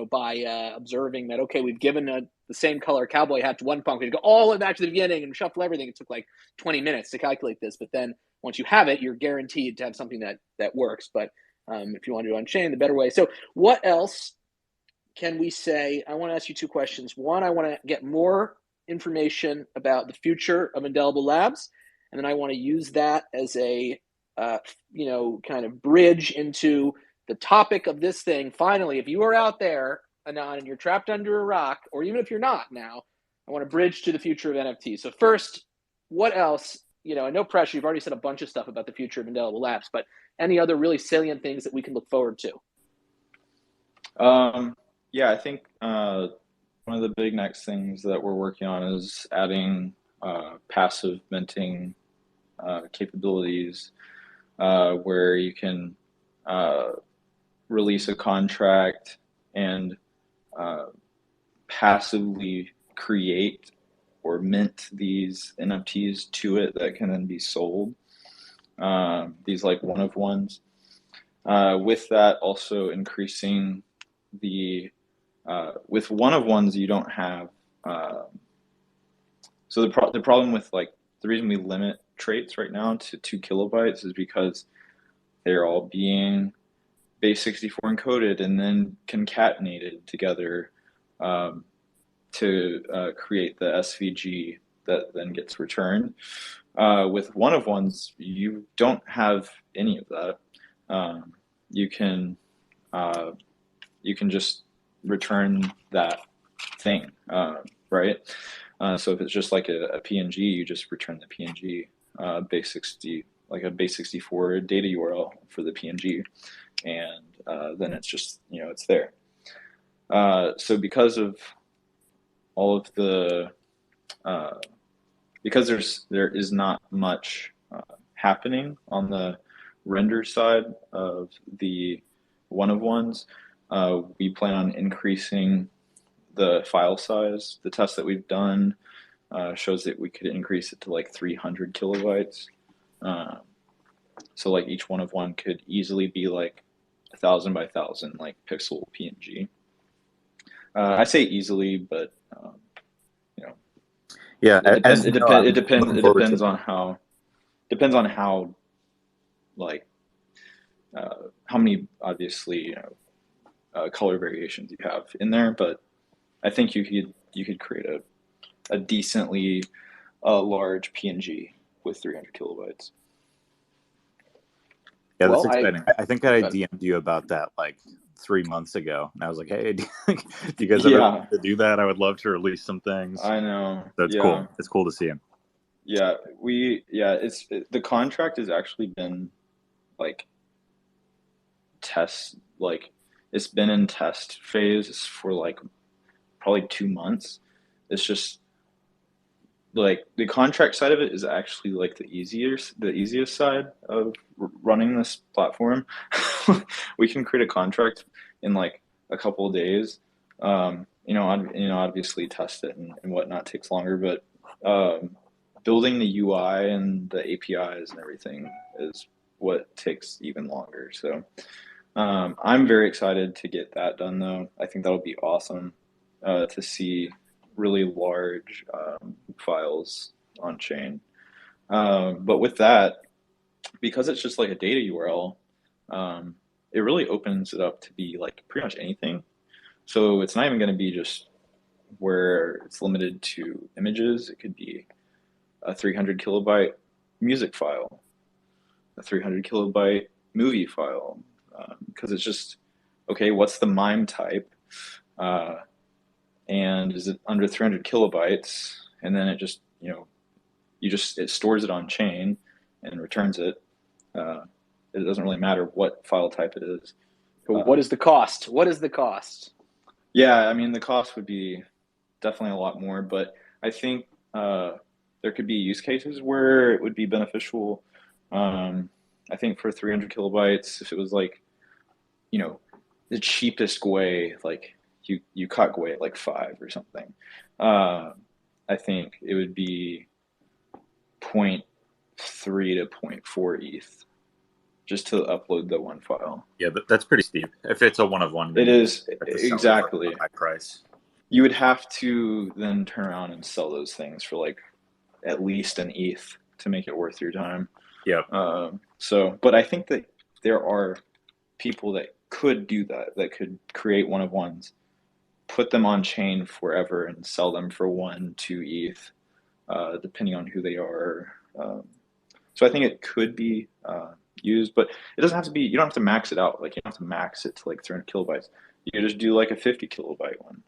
by observing that, okay, we've given the same color cowboy hat to one punk. We'd go all the way back to the beginning and shuffle everything. It took like 20 minutes to calculate this. But then once you have it, you're guaranteed to have something that works. But if you want to do it on chain, the better way. So what else can we say? I want to ask you two questions. One, I want to get more information about the future of Indelible Labs. And then I want to use that as a, kind of bridge into the topic of this thing. Finally, if you are out there, Anon, and you're trapped under a rock, or even if you're not now, I want to bridge to the future of NFT. So first, what else? No pressure. You've already said a bunch of stuff about the future of Indelible Labs, but any other really salient things that we can look forward to? Yeah, I think one of the big next things that we're working on is adding passive minting capabilities, where you can release a contract and passively create or mint these NFTs to it that can then be sold. These like one of ones. With that, also increasing the with one of ones you don't have. So the problem with like the reason we limit traits right now to 2 kilobytes is because they're all being base 64 encoded and then concatenated together to create the SVG that then gets returned. With one of ones, you don't have any of that. You can just return that thing, right? So if it's just like a PNG, you just return the PNG base 60, like a base 64 data URL for the PNG, and then it's just it's there. So because of all of the because there is not much happening on the render side of the one of ones, we plan on increasing the file size. The test that we've done shows that we could increase it to like 300 kilobytes. So like each one of one could easily be like 1,000 by 1,000 like pixel PNG. I say easily, but Yeah, It depends. as It you know, depends. It I'm depends. looking It forward to depends on how. Depends on like how many obviously color variations you have in there, but I think you could create a decently large PNG with 300 kilobytes. Yeah, that's Well, exciting. I think that I but DM'd you about that like 3 months ago, and I was like, "Hey, do you guys ever Yeah, want to do that? I would love to release some things." I know. That's Yeah, cool. It's cool to see him. yeah. The contract has actually been like test like it's been in test phase for like probably 2 months. It's just like the contract side of it is actually like the easiest side of running this platform. We can create a contract in like a couple of days. Obviously test it and whatnot takes longer, but building the UI and the APIs and everything is what takes even longer. So I'm very excited to get that done, though. I think that'll be awesome to see really large files on chain. But with that, because it's just like a data URL, it really opens it up to be like pretty much anything. So it's not even going to be just where it's limited to images. It could be a 300 kilobyte music file, a 300 kilobyte movie file, because it's just, okay, what's the MIME type? And is it under 300 kilobytes? And then it just, it stores it on chain and returns it. It doesn't really matter what file type it is. what is the cost? What is the cost? Yeah, I mean, the cost would be definitely a lot more, but I think there could be use cases where it would be beneficial. I think for 300 kilobytes, if it was like, the cheapest way, like you cut away at like 5 or something, I think it would be 0.3 to 0.4 ETH just to upload the one file. Yeah, that's pretty steep. If it's a one of one, It is you have to sell it for exactly. a high price. You would have to then turn around and sell those things for like at least an ETH to make it worth your time. Yeah. But I think that there are people that could do that could create one of ones, put them on chain forever, and sell them for 1-2 ETH, depending on who they are. So I think it could be used, but it doesn't have to be. You don't have to max it out. Like you don't have to max it to like 300 kilobytes. You could just do like a 50 kilobyte one.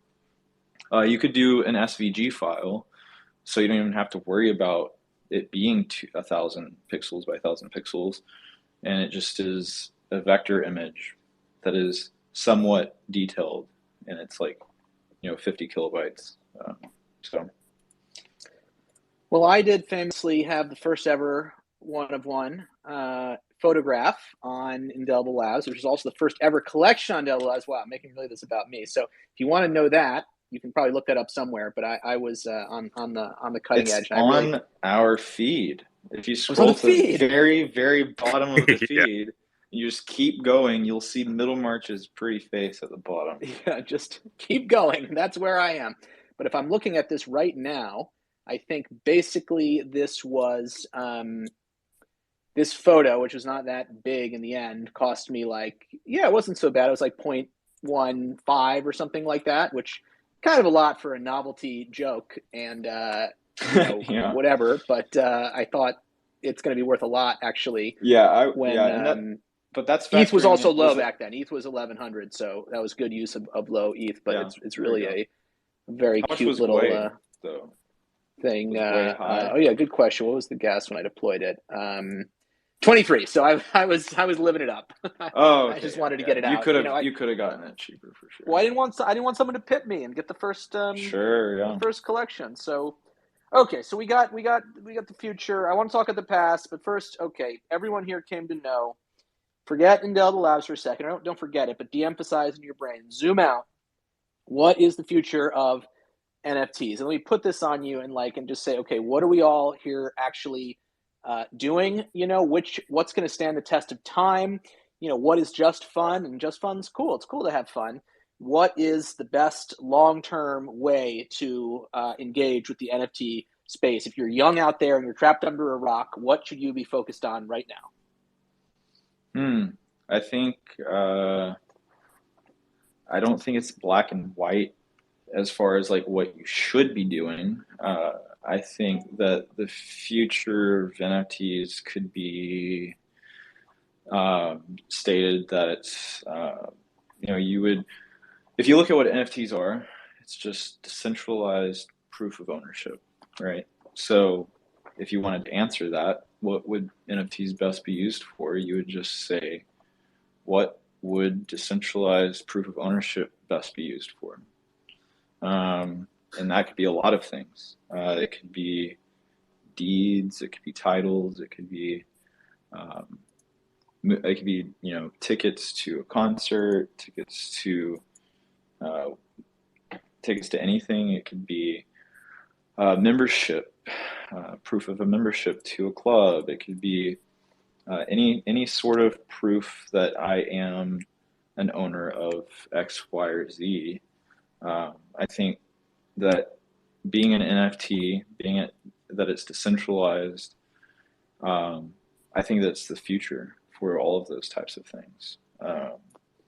You could do an SVG file, so you don't even have to worry about it being 1,000 pixels by 1,000 pixels, and it just is a vector image that is somewhat detailed, and it's like 50 kilobytes. Well, I did famously have the first ever one of one photograph on Indelible Labs, which is also the first ever collection on Indelible Labs. Wow, I'm making really this about me. So if you want to know that, you can probably look that up somewhere. But I was on the cutting edge. It's on our feed. If you scroll to the very, very bottom of the feed, you just keep going. You'll see Middlemarch's pretty face at the bottom. Yeah, just keep going. That's where I am. But if I'm looking at this right now, I think basically this was this photo, which was not that big in the end, cost me it wasn't so bad. It was like 0.15 or something like that, which kind of a lot for a novelty joke and whatever. But I thought it's going to be worth a lot actually. Yeah, but that's ETH was also low back then. ETH was 1,100, so that was good use of low ETH. But it's really a very cute little thing. Good question. What was the gas when I deployed it? 23. So I was living it up. I just wanted to get it out. You could have gotten it cheaper for sure. Well, I didn't want someone to pip me and get the first the first collection. So okay, so we got the future. I want to talk about the past, but first, okay, everyone here came to know. Forget Indelible Labs for a second. Don't forget it, but de-emphasize in your brain. Zoom out. What is the future of NFTs? And let me put this on you and just say, okay, what are we all here actually doing? What's going to stand the test of time? What is just fun? And just fun's cool. It's cool to have fun. What is the best long-term way to engage with the NFT space? If you're young out there and you're trapped under a rock, what should you be focused on right now? I think I don't think it's black and white as far as like what you should be doing. I think that the future of NFTs could be stated that it's you would, if you look at what NFTs are, it's just decentralized proof of ownership, right? So if you wanted to answer that, what would NFTs best be used for? You would just say, what would decentralized proof of ownership best be used for? And that could be a lot of things. It could be deeds, it could be titles, it could be tickets to a concert, tickets to anything. It could be membership, proof of a membership to a club. It could be any sort of proof that I am an owner of X, Y, or Z. I think that being an NFT, that it's decentralized, I think that's the future for all of those types of things.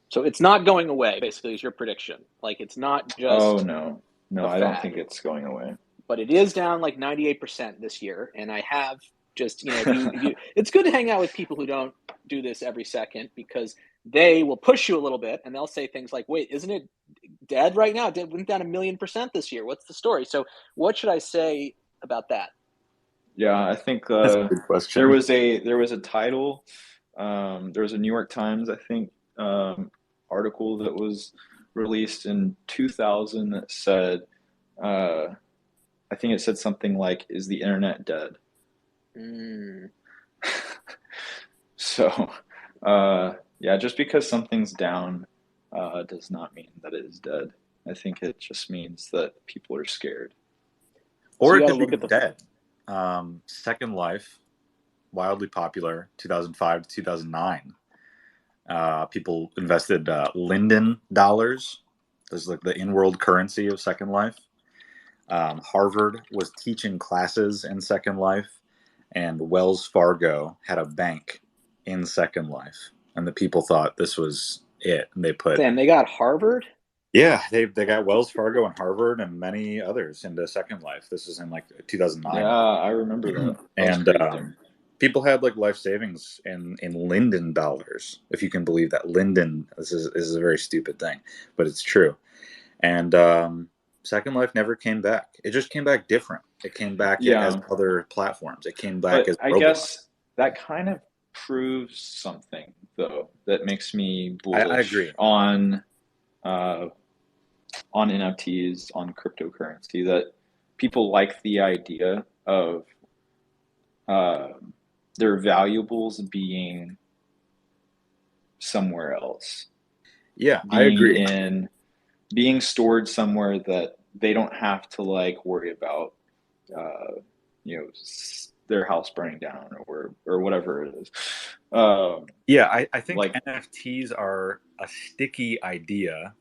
So it's not going away, basically, is your prediction. Like, it's not just. Oh, no, I don't think it's going away. But it is down like 98% this year, and I have just, it's good to hang out with people who don't do this every second, because they will push you a little bit and they'll say things like, wait, isn't it dead right now? It went down 1,000,000% this year. What's the story? So what should I say about that? Yeah, I think That's a good question. there was a title, there was a New York Times, I think, article that was released in 2000 that said, I think it said something like, "Is the internet dead?" So, yeah, just because something's down does not mean that it is dead. I think it just means that people are scared. Or it could be dead. Second Life, wildly popular, 2005 to 2009. People invested Linden dollars. This is like the in-world currency of Second Life. Harvard was teaching classes in Second Life, and Wells Fargo had a bank in Second Life, and the people thought this was it. And they put. Damn, they got Harvard? Yeah, they got Wells Fargo and Harvard and many others into Second Life. This was in like 2009. Yeah, I remember that. And people had like life savings in Linden dollars, if you can believe that. Linden, this is a very stupid thing, but it's true. And Second Life never came back. It just came back different. It came back as other platforms. It came back as Roblox. I guess that kind of proves something, though, that makes me bullish I agree. on NFTs, on cryptocurrency, that people like the idea of their valuables being somewhere else. Yeah, I agree. Being stored somewhere that they don't have to like worry about, their house burning down or whatever it is. Yeah, I think like, NFTs are a sticky idea.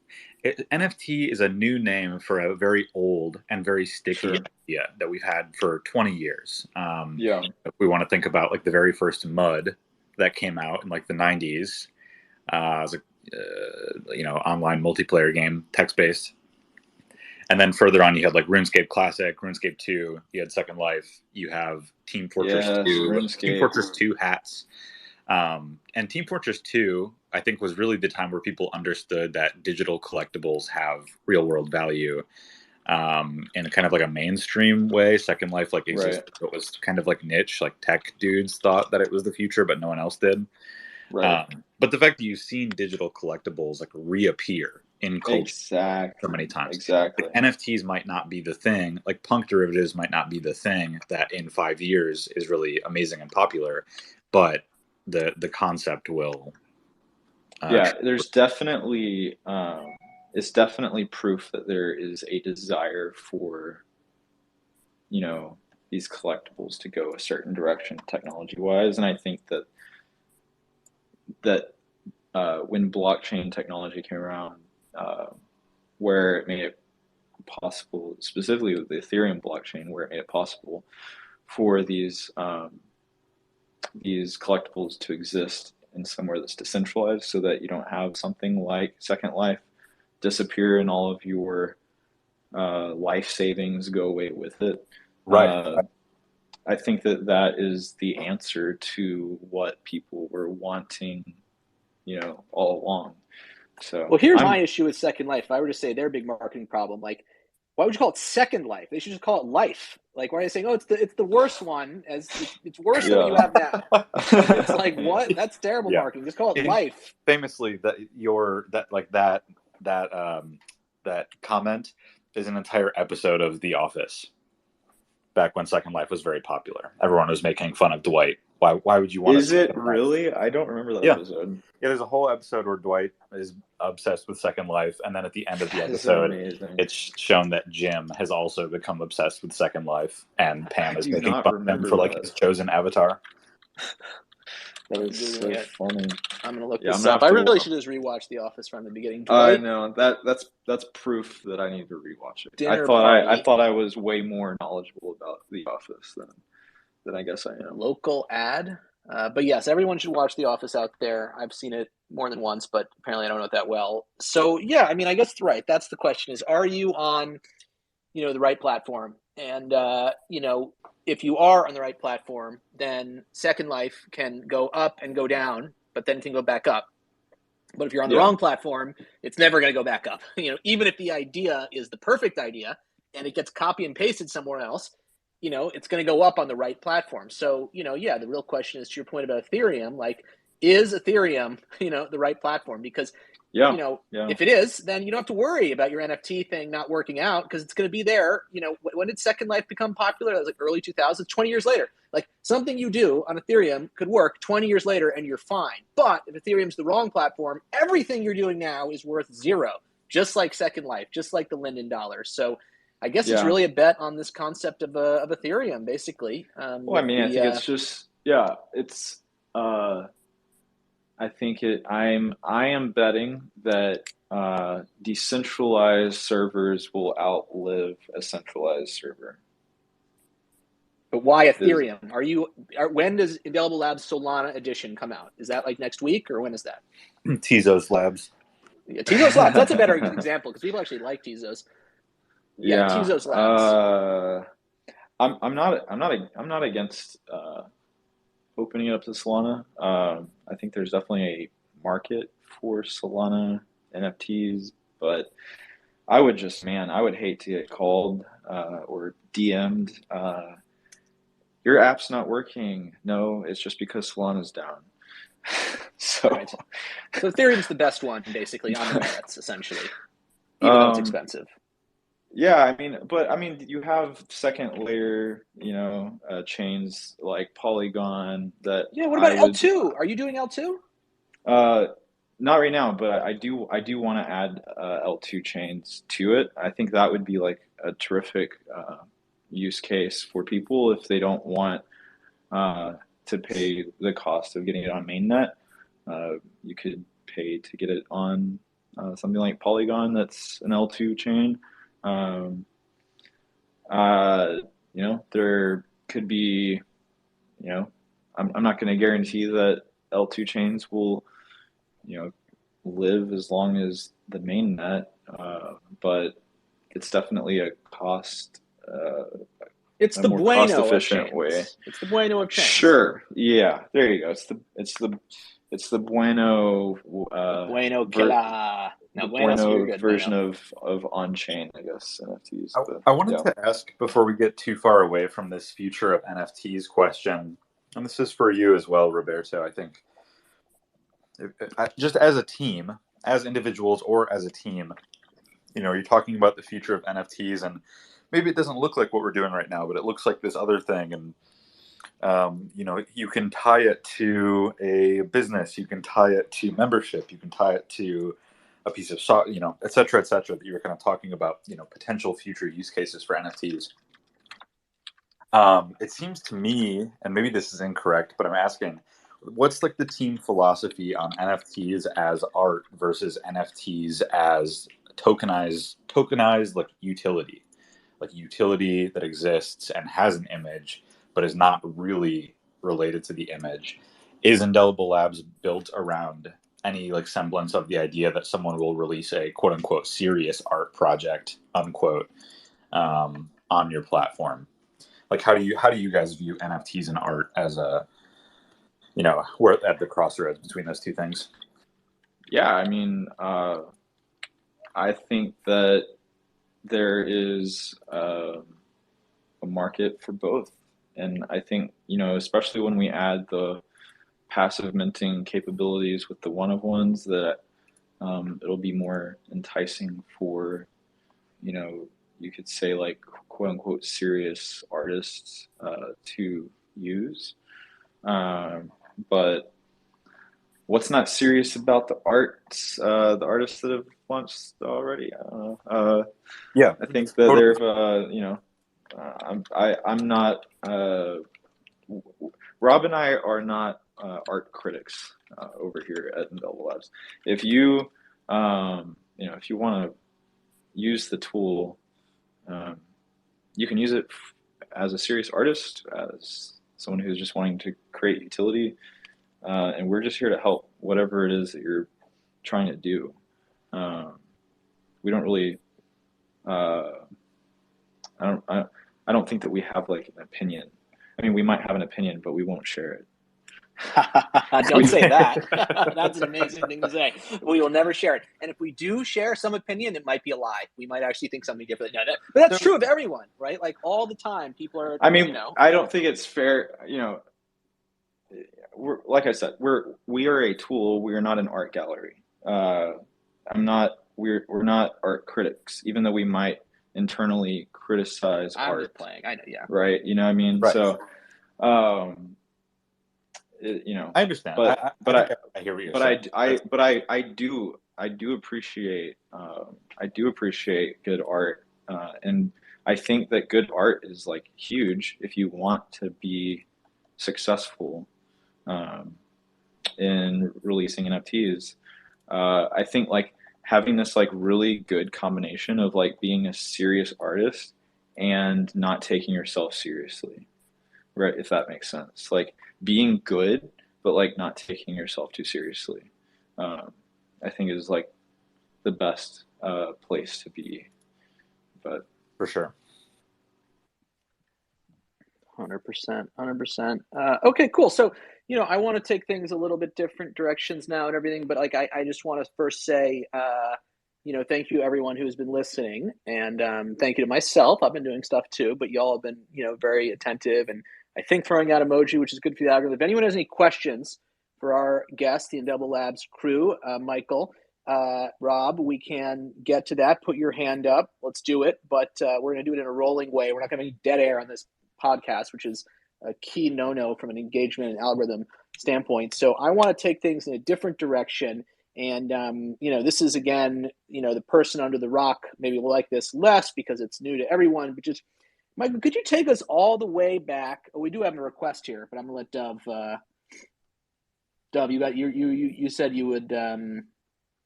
NFT is a new name for a very old and very sticky idea that we've had for 20 years. If we want to think about like the very first MUD that came out in like the 90s, it was online multiplayer game, text-based. And then further on, you had like RuneScape Classic, RuneScape 2, you had Second Life, you have Team Fortress 2, RuneScape. Team Fortress 2 hats. And Team Fortress 2, I think, was really the time where people understood that digital collectibles have real world value in kind of like a mainstream way. Second Life like existed, but was kind of like niche, like tech dudes thought that it was the future, but no one else did. Right. But the fact that you've seen digital collectibles like reappear in culture so many times. Exactly. Like, NFTs might not be the thing, like punk derivatives might not be the thing that in 5 years is really amazing and popular, but the concept will. There's definitely it's definitely proof that there is a desire for these collectibles to go a certain direction technology wise, and I think that when blockchain technology came around, where it made it possible, specifically with the Ethereum blockchain, where it made it possible for these collectibles to exist in somewhere that's decentralized, so that you don't have something like Second Life disappear and all of your life savings go away with it. Right. I think that is the answer to what people were wanting, all along. So, well, here's my issue with Second Life. If I were to say their big marketing problem, like, why would you call it Second Life? They should just call it Life. Like, why are they saying, oh, it's the worst one, as it's worse than what you have now? It's like, what? That's terrible marketing. Just call it Life. Famously, that comment is an entire episode of The Office. Back when Second Life was very popular, everyone was making fun of Dwight. Why would you want? Is it really? I don't remember that episode. Yeah, there's a whole episode where Dwight is obsessed with Second Life, and then at the end of the episode, it's shown that Jim has also become obsessed with Second Life, and Pam is making fun of him for his chosen avatar. That is so funny. I'm gonna look this up. I really should just rewatch The Office from the beginning. I know that's proof that I need to rewatch it. I thought I was way more knowledgeable about The Office than I guess I am. Local ad, but yes, everyone should watch The Office out there. I've seen it more than once, but apparently I don't know it that well. So yeah, I mean, I guess right. That's the question: is are you on, the right platform? And if you are on the right platform, then Second Life can go up and go down, but then it can go back up. But if you're on the wrong platform, it's never going to go back up. Even if the idea is the perfect idea and it gets copy and pasted somewhere else, it's going to go up on the right platform. So, the real question is, to your point about Ethereum, like, is Ethereum, the right platform? Because if it is, then you don't have to worry about your NFT thing not working out, because it's going to be there. When did Second Life become popular? That was like early 2000s, 20 years later. Like, something you do on Ethereum could work 20 years later and you're fine. But if Ethereum's the wrong platform, everything you're doing now is worth zero, just like Second Life, just like the Linden dollar. So I guess it's really a bet on this concept of Ethereum, basically. I think it's just, it's, I am betting that decentralized servers will outlive a centralized server. But why Ethereum? When does Indelible Labs Solana edition come out? Is that like next week, or when is that? Tezos Labs. Yeah, Tezos Labs. That's a better example, because people actually like Tezos. Yeah, Tezos Labs. I'm not against opening it up to Solana. I think there's definitely a market for Solana NFTs, but I would hate to get called or DM'd. Your app's not working. No, it's just because Solana's down. So Ethereum's the best one, basically, on the merits, essentially, even though it's expensive. Yeah, you have second layer, chains like Polygon that. Yeah, what about L2? Are you doing L2? Not right now, but I do want to add L2 chains to it. I think that would be like a terrific use case for people if they don't want to pay the cost of getting it on mainnet. You could pay to get it on something like Polygon that's an L2 chain. There could be, I'm not going to guarantee that L2 chains will, live as long as the mainnet, but it's definitely a cost. It's the more bueno cost-efficient way. It's the bueno of chains. Sure. Yeah. There you go. It's the bueno. Bueno que la. The bueno version of on-chain, I guess, NFTs. I wanted to ask, before we get too far away from this future of NFTs question, and this is for you as well, Roberto, I think, just as a team, as individuals or as a team, you're talking about the future of NFTs, and maybe it doesn't look like what we're doing right now, but it looks like this other thing, and you can tie it to a business, you can tie it to membership, you can tie it to a piece of software, et cetera, that you were kind of talking about, potential future use cases for NFTs. It seems to me, and maybe this is incorrect, but I'm asking, what's like the team philosophy on NFTs as art versus NFTs as tokenized like utility that exists and has an image but is not really related to the image. Is Indelible Labs built around any like semblance of the idea that someone will release a quote unquote serious art project unquote on your platform? Like how do you guys view NFTs and art as a, you know, we're at the crossroads between those two things? Yeah, I mean, I think that there is a market for both. And I think, you know, especially when we add the passive minting capabilities with the one of ones, that it'll be more enticing for, you know, you could say like quote unquote serious artists to use. But what's not serious about the arts, the artists that have launched already? I don't know. Yeah, I think that totally. they're, you know, I'm not. Rob and I are not art critics over here at Indelible Labs. If you, you know, if you want to use the tool, you can use it as a serious artist, as someone who's just wanting to create utility, and we're just here to help whatever it is that you're trying to do. We don't really. I don't think that we have like an opinion. I mean, we might have an opinion, but we won't share it. Don't say that. That's an amazing thing to say. We will never share it. And if we do share some opinion, it might be a lie. We might actually think something different. No, but that's true of everyone, right? Like all the time, people are. I mean, you know, I don't think it's fair. You know, we're like I said, we are a tool. We are not an art gallery. I'm not. We're not art critics, even though we might internally criticize I'm art. just playing. I know, yeah. Right. You know what I mean? Right. So, you know, I understand. But I hear what you're saying. I do appreciate good art, and I think that good art is like huge if you want to be successful in releasing NFTs. I think like having this like really good combination of like being a serious artist and not taking yourself seriously, right? If that makes sense, like being good but like not taking yourself too seriously, I think is like the best place to be. But For sure. 100%. Okay, cool. So, you know, I want to take things a little bit different directions now and everything, but like I just want to first say, you know, thank you everyone who's been listening, and thank you to myself. I've been doing stuff too, but y'all have been, you know, very attentive, and I think throwing out emoji, which is good for the algorithm. If anyone has any questions for our guest, the Indelible Labs crew, Michael, Rob, we can get to that. Put your hand up. Let's do it. But we're going to do it in a rolling way. We're not going to have any dead air on this podcast, which is a key no-no from an engagement and algorithm standpoint. So I want to take things in a different direction. And, you know, this is, again, you know, the person under the rock maybe will like this less because it's new to everyone. But just, Michael, could you take us all the way back? Oh, we do have a request here, but I'm going to let Dove. Dove, you said you would.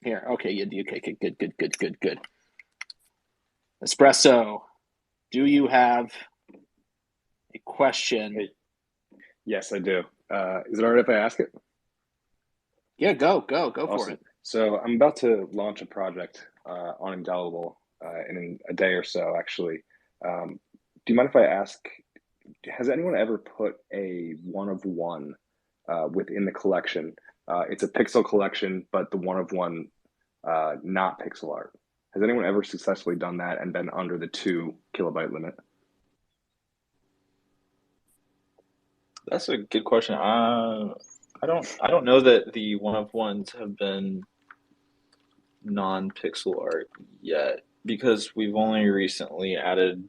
Here, okay, you do. Okay, good. Espresso, do you have a question? Hey. Yes, I do. Is it all right if I ask it? Yeah, go Awesome. for it. So I'm about to launch a project on Indelible in a day or so, actually. Do you mind if I ask, has anyone ever put a one of one within the collection? It's a pixel collection, but the one of one, not pixel art. Has anyone ever successfully done that and been under the 2 kilobyte limit? that's a good question. I don't know that the one of ones have been non-pixel art yet, because we've only recently added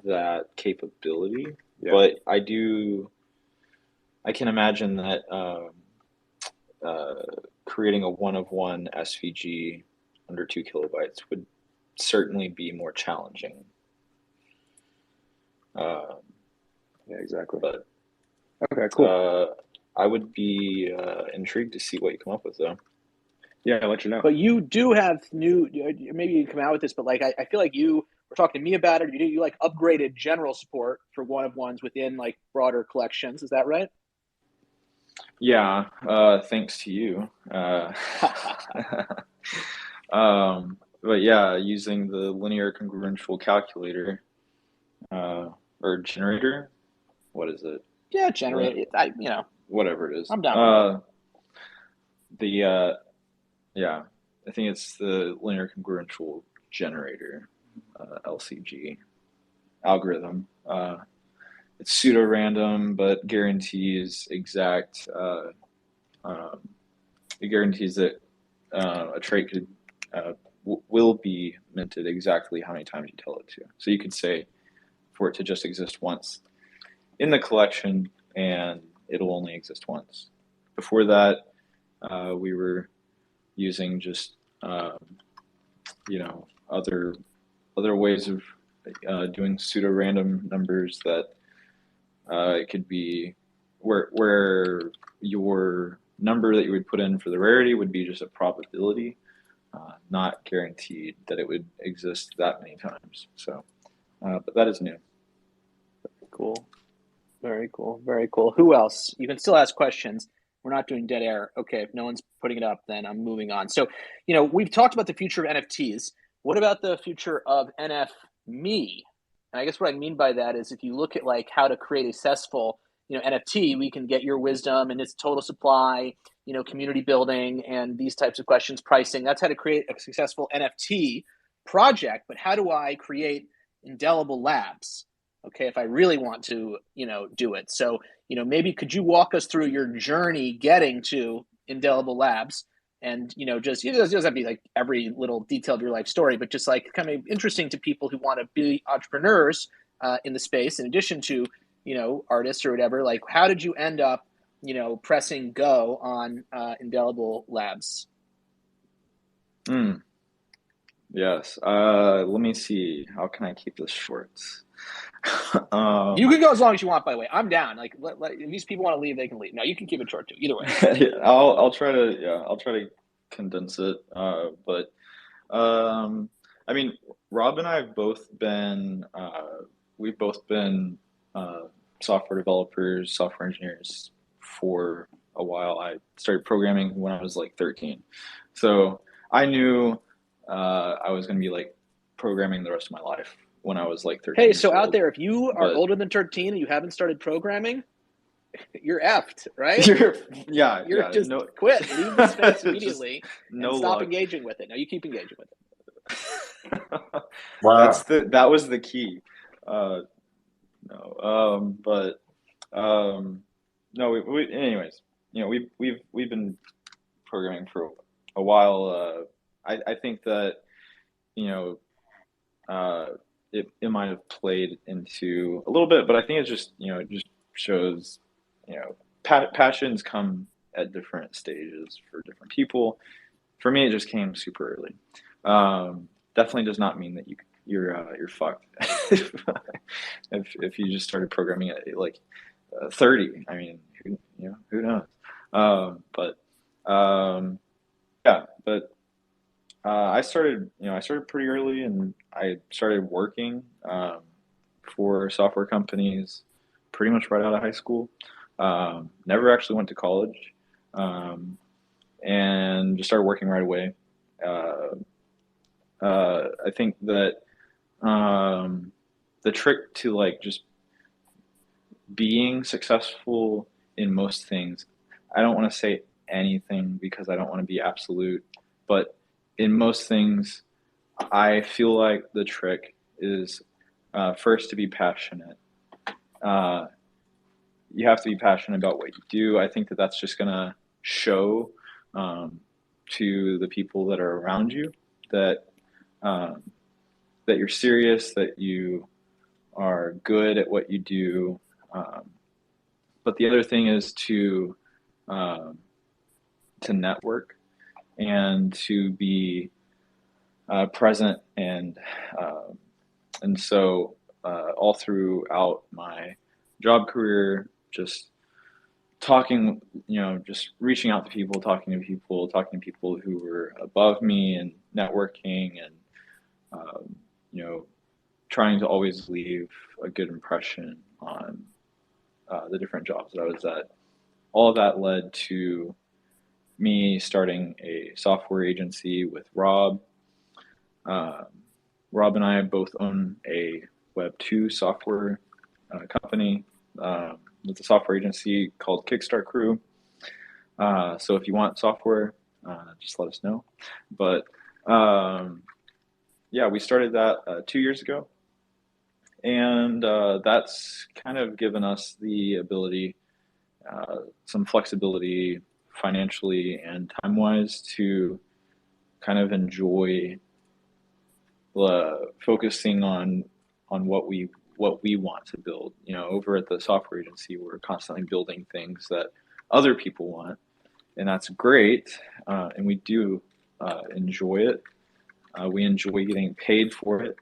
that capability. Yeah. But I can imagine that creating a one of one SVG under 2 kilobytes would certainly be more challenging. Yeah, exactly. But okay, cool. I would be intrigued to see what you come up with, though. Yeah, I'll let you know. But you do have new, maybe you can come out with this, but like I feel like you were talking to me about it. You like upgraded general support for one of ones within like broader collections. Is that right? Yeah, thanks to you. But yeah, using the linear congruential calculator or generator. What is it? Yeah, generate it. Whatever it is. I'm down. Yeah, I think it's the linear congruential generator, LCG algorithm. It's pseudo random, but guarantees exact. It guarantees that a trait could will be minted exactly how many times you tell it to. So you could say for it to just exist once in the collection, and it'll only exist once. Before that, we were using just other ways of doing pseudo random numbers that it could be where your number that you would put in for the rarity would be just a probability, not guaranteed that it would exist that many times. So, but that is new. Cool. Very cool. Very cool. Who else? You can still ask questions. We're not doing dead air. Okay, if no one's putting it up, then I'm moving on. So, we've talked about the future of NFTs. What about the future of NFMe? And I guess what I mean by that is if you look at like how to create a successful, NFT, we can get your wisdom and its total supply, community building and these types of questions, pricing. That's how to create a successful NFT project. But how do I create Indelible Labs? Okay, if I really want to, do it. So, maybe could you walk us through your journey getting to Indelible Labs and, just, it doesn't have to be like every little detail of your life story, but just like kind of interesting to people who want to be entrepreneurs in the space, in addition to, artists or whatever. Like, how did you end up, pressing go on Indelible Labs? Yes. Let me see. How can I keep this short? You can go as long as you want, by the way. I'm down. Like, if these people want to leave, they can leave. No, you can keep it short too. Either way. Yeah, I'll try to condense it. But I mean, Rob and I have both been we've both been software developers, software engineers for a while. I started programming when I was like 13, so I knew I was going to be like programming the rest of my life when I was like 13 Hey, years so out old. there, if you are older than 13 and you haven't started programming, you're effed, right? You're just no, quit, leave the space immediately, no and stop luck. engaging with it. No, you keep engaging with it. Wow. That was the key. No, anyways, we've been programming for a while. I think that it might have played into a little bit, but I think it's just it just shows passions come at different stages for different people. For me, it just came super early. Definitely does not mean that you're fucked if you just started programming at like 30. I mean, who knows? I started pretty early, and I started working for software companies pretty much right out of high school. Never actually went to college, and just started working right away. I think that the trick to like just being successful in most things, I don't want to say anything because I don't want to be absolute, but in most things, I feel like the trick is first to be passionate. You have to be passionate about what you do. I think that that's just going to show to the people that are around you that you're serious, that you are good at what you do. But the other thing is to network and to be present, and so all throughout my job career, just talking, just reaching out to people, talking to people who were above me and networking and, you know, trying to always leave a good impression on the different jobs that I was at. All of that led to me starting a software agency with Rob. Rob and I both own a Web2 software company. It's a software agency called Kickstart Crew. So if you want software, just let us know. But yeah, we started that 2 years ago. And that's kind of given us the ability, some flexibility financially and time-wise to kind of enjoy focusing on what we want to build. Over at the software agency, we're constantly building things that other people want, and that's great. And we do enjoy it. We enjoy getting paid for it,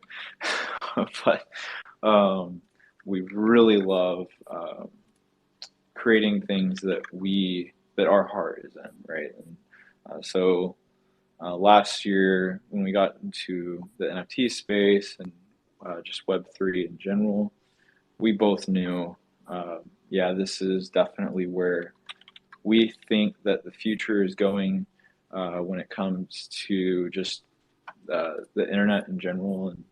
but we really love creating things that our heart is in, right? And so last year, when we got into the NFT space and just Web3 in general, we both knew, this is definitely where we think that the future is going when it comes to just the internet in general. And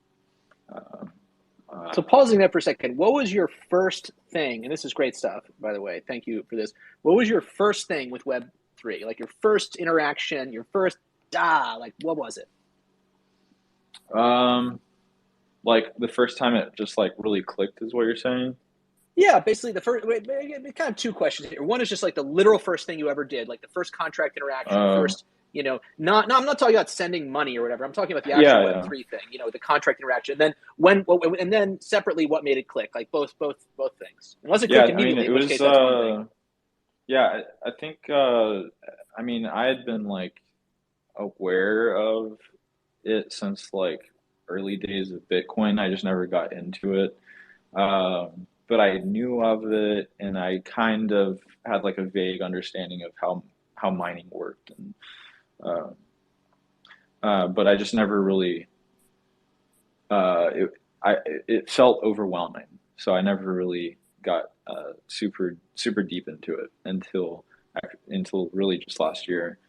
so pausing that for a second, what was your first thing? And this is great stuff, by the way. Thank you for this. What was your first thing with Web3? Like your first interaction, your first like what was it? Like the first time it just like really clicked is what you're saying? Yeah, basically the first, kind of two questions here. One is just like the literal first thing you ever did, like the first contract interaction, first, I'm not talking about sending money or whatever. I'm talking about the actual Web3 thing, the contract interaction. And then and then separately, what made it click? Like both things. Unless it clicked immediately, in which case that's one thing. Yeah, I think, I had been like aware of it since like early days of Bitcoin. I just never got into it. But I knew of it, and I kind of had like a vague understanding of how mining worked, and but I just never really. It felt overwhelming, so I never really got super deep into it until really just last year,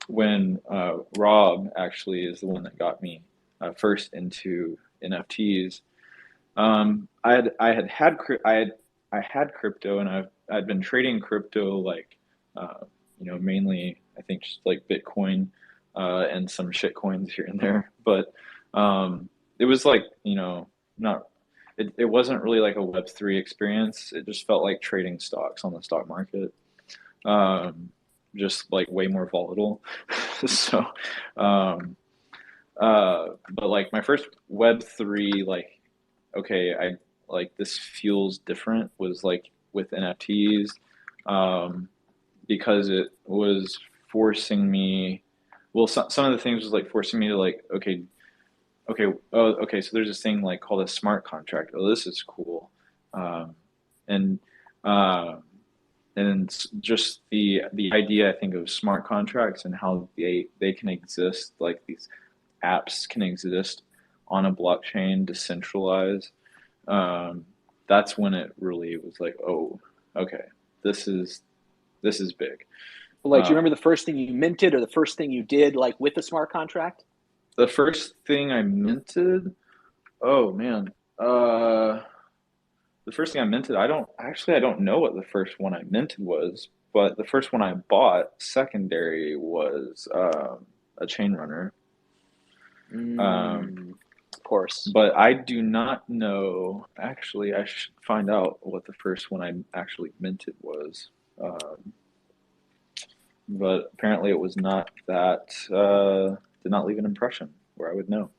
when Rob actually is the one that got me first into NFTs. I had crypto, and I'd been trading crypto like mainly I think just like Bitcoin and some shit coins here and there, but it was like not it wasn't really like a Web3 experience. It just felt like trading stocks on the stock market, just like way more volatile. So but like my first Web3 like, okay, I like this feels different was like with NFTs, because it was forcing me. Well, some of the things was like forcing me to like, okay, so there's this thing like called a smart contract. Oh, this is cool, and just the idea, I think, of smart contracts and how they can exist, like these apps can exist on a blockchain, decentralized. That's when it really was like, oh, okay, this is big. Like, do you remember the first thing you minted or the first thing you did, like with the smart contract? The first thing I minted, oh man, the first thing I minted, I don't know what the first one I minted was, but the first one I bought secondary was a chain runner. Of course. But I do not know. Actually, I should find out what the first one I actually minted was. But apparently it was not that, did not leave an impression where I would know.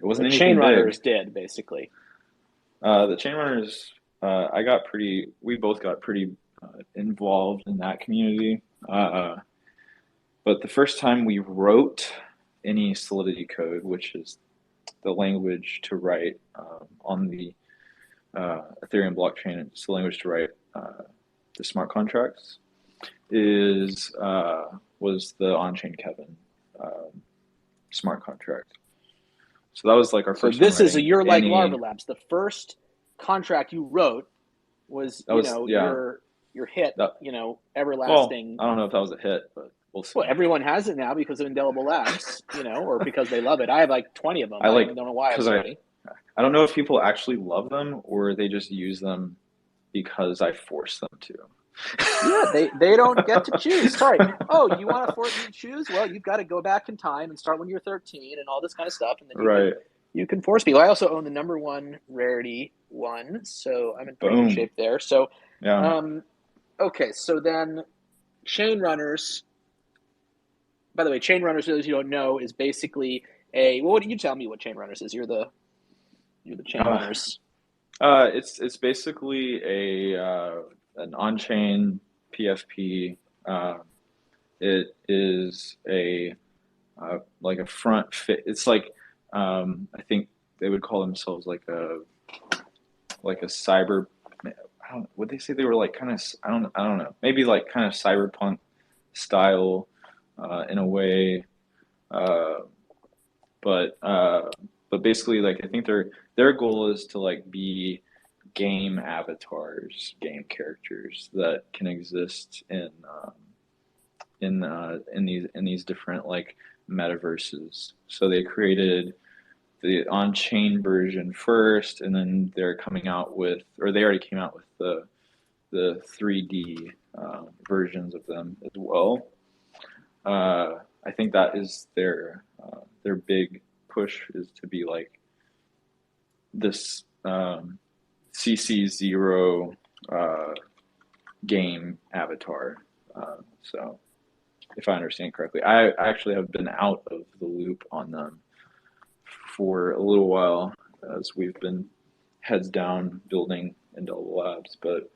It wasn't anything chain big. runners did, basically. The chain runners, we both got pretty involved in that community. But the first time we wrote any Solidity code, which is the language to write on the Ethereum blockchain, it's the language to write the smart contracts, was the on-chain Kevin smart contract. So that was like our So first one this is a writing you're like any- Larva Labs. The first contract you wrote was, your hit, everlasting. Well, I don't know if that was a hit, but we'll see. Well, everyone has it now because of Indelible Labs, or because they love it. I have like 20 of them. I don't know why. I don't know if people actually love them or they just use them because I force them to. Yeah, they don't get to choose. Sorry. Oh, you want to force me to choose? Well, you've got to go back in time and start when you're 13 and all this kind of stuff, and then you can force people. I also own the number one rarity one, so I'm in pretty good shape there. So, yeah. Okay, so then Chain Runners. By the way, Chain Runners, for those you don't know, is basically what do you tell me what Chain Runners is? You're the Chain Runners. It's basically an on-chain PFP. It is like a front fit. It's like I think they would call themselves like a cyber. Would they say they were like kind of? I don't know. Maybe like kind of cyberpunk style in a way, but basically, like, I think their goal is to like be game avatars, game characters that can exist in these different like metaverses. So they created the on-chain version first, and then they already came out with the 3D versions of them as well. I think that is their big push, is to be like this CC0 game avatar. So if I understand correctly, I actually have been out of the loop on them for a little while as we've been heads down building Indelible Labs, but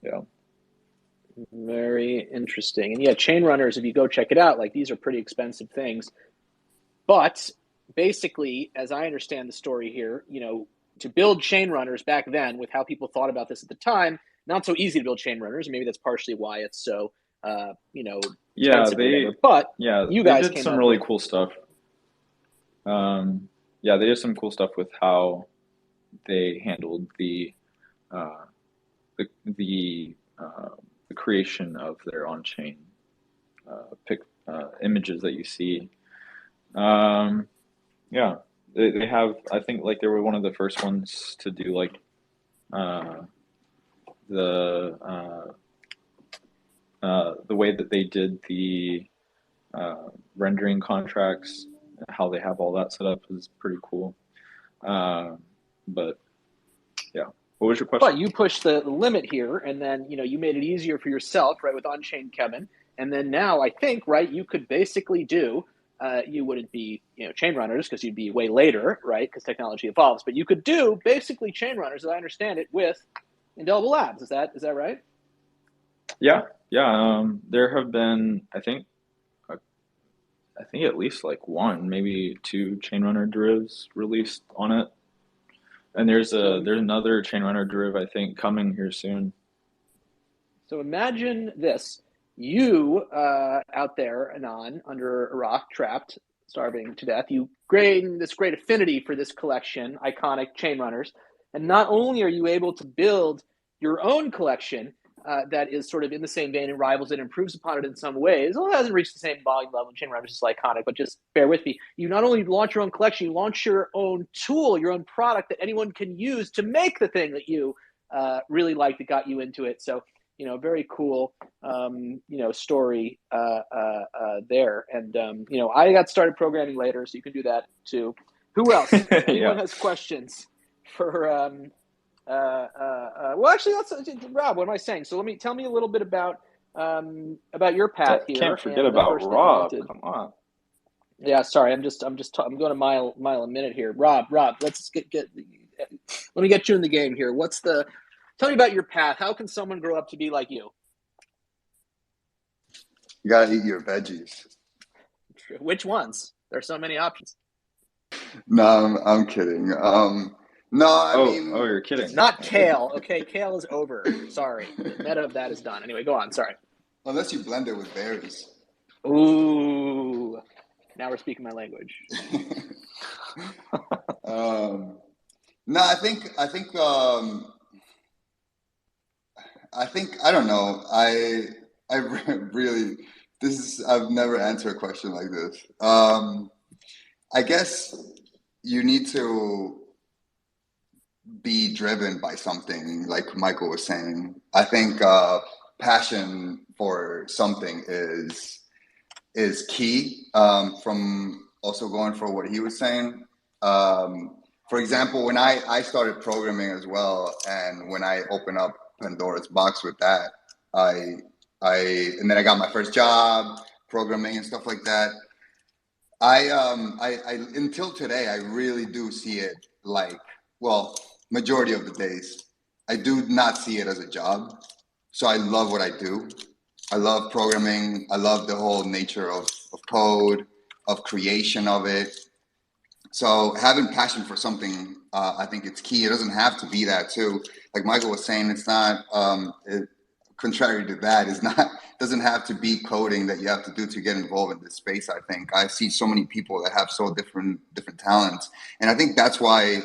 yeah. Very interesting. And yeah, Chain Runners, if you go check it out, like, these are pretty expensive things. But basically, as I understand the story here, to build Chain Runners back then, with how people thought about this at the time, not so easy to build Chain Runners. Maybe that's partially why it's so, expensive. You guys did some really cool stuff. They did some cool stuff with how they handled the creation of their on-chain images that you see. They have, I think, like, they were one of the first ones to do like the way that they did the rendering contracts, how they have all that set up is pretty cool. But yeah, what was your question? But you pushed the limit here, and then you made it easier for yourself, right, with on-chain Kevin. And then now I think, right, you could basically do. You wouldn't be, Chain Runners, because you'd be way later, right? Because technology evolves. But you could do basically Chain Runners, as I understand it, with Indelible Labs. Is that right? Yeah. There have been, I think at least like one, maybe two Chain Runner derivs released on it, and there's another Chain Runner deriv, I think, coming here soon. So imagine this. You out there, Anon, under a rock, trapped, starving to death, you gain this great affinity for this collection, iconic Chain Runners. And not only are you able to build your own collection that is sort of in the same vein and rivals it, improves upon it in some ways. Well, it hasn't reached the same volume level. Chain Runners is iconic, but just bear with me. You not only launch your own collection, you launch your own tool, your own product that anyone can use to make the thing that you really like, that got you into it. So, very cool, story there. And, I got started programming later, so you can do that too. Who else? Anyone has questions for, well, actually, Rob, what am I saying? So tell me a little bit about your path here. Can't forget about Rob. Come on. Yeah, sorry. I'm going a mile a minute here. Rob, let's get let me get you in the game here. Tell me about your path. How can someone grow up to be like you? You gotta eat your veggies. Which ones? There's so many options. No, I'm kidding. No, I Oh, mean, you're kidding. It's not kale. Okay, kale is over. Sorry. The meta of that is done. Anyway, go on. Sorry. unless you blend it with berries. Ooh. Now we're speaking my language. No, I don't know. I really, I've never answered a question like this. I guess you need to be driven by something, like Michael was saying. I think passion for something is key. From also going for what he was saying. For example, when I started programming as well, and when I opened up Pandora's box with that, I and then I got my first job programming and stuff like that. I until today, I really do see it like, well, majority of the days, I do not see it as a job. So I love what I do. I love programming. I love the whole nature of code, of creation of it. So having passion for something, I think it's key. It doesn't have to be that too. Like Michael was saying, it's not, contrary to that, is not, doesn't have to be coding that you have to do to get involved in this space. I think I see so many people that have so different talents. And I think that's why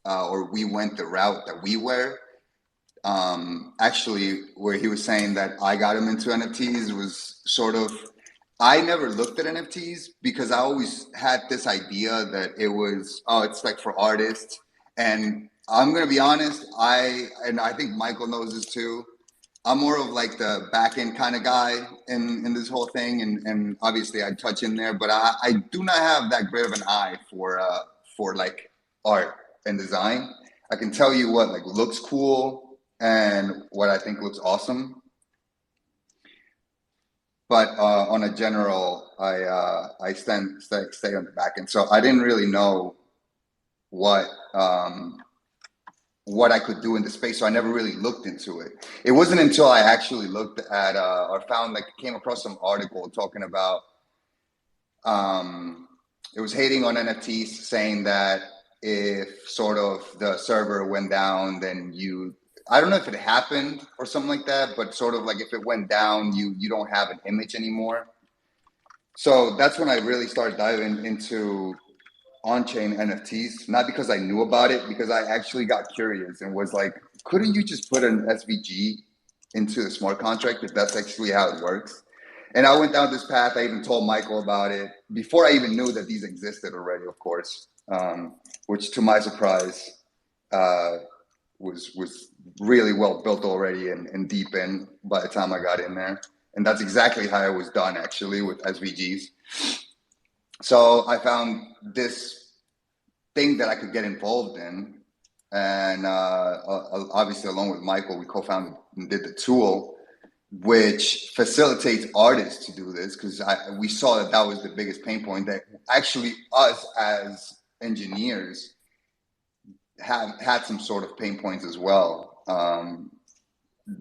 or we went the route that we were. Actually, where he was saying that I got him into NFTs was sort of, I never looked at NFTs because I always had this idea that it was, it's like for artists. And I'm going to be honest, and I think Michael knows this too, I'm more of like the back end kind of guy in this whole thing. And obviously I touch in there, but I do not have that great of an eye for like art and design. I can tell you what like looks cool and what I think looks awesome. But on a general, I stay on the back end. So I didn't really know what I could do in the space. So I never really looked into it. It wasn't until I actually looked at or came across some article talking about, it was hating on NFTs, saying that if sort of the server went down, then I don't know if it happened or something like that, but sort of like if it went down, you don't have an image anymore. So that's when I really started diving into on-chain NFTs, not because I knew about it, because I actually got curious and was like, couldn't you just put an SVG into the smart contract if that's actually how it works? And I went down this path. I even told Michael about it before I even knew that these existed already, of course, which to my surprise was really well built already and deep in by the time I got in there. And that's exactly how it was done, actually, with SVGs. So I found this thing that I could get involved in. And obviously, along with Michael, we co-founded and did the tool, which facilitates artists to do this, because we saw that was the biggest pain point, that actually us as engineers have had some sort of pain points as well.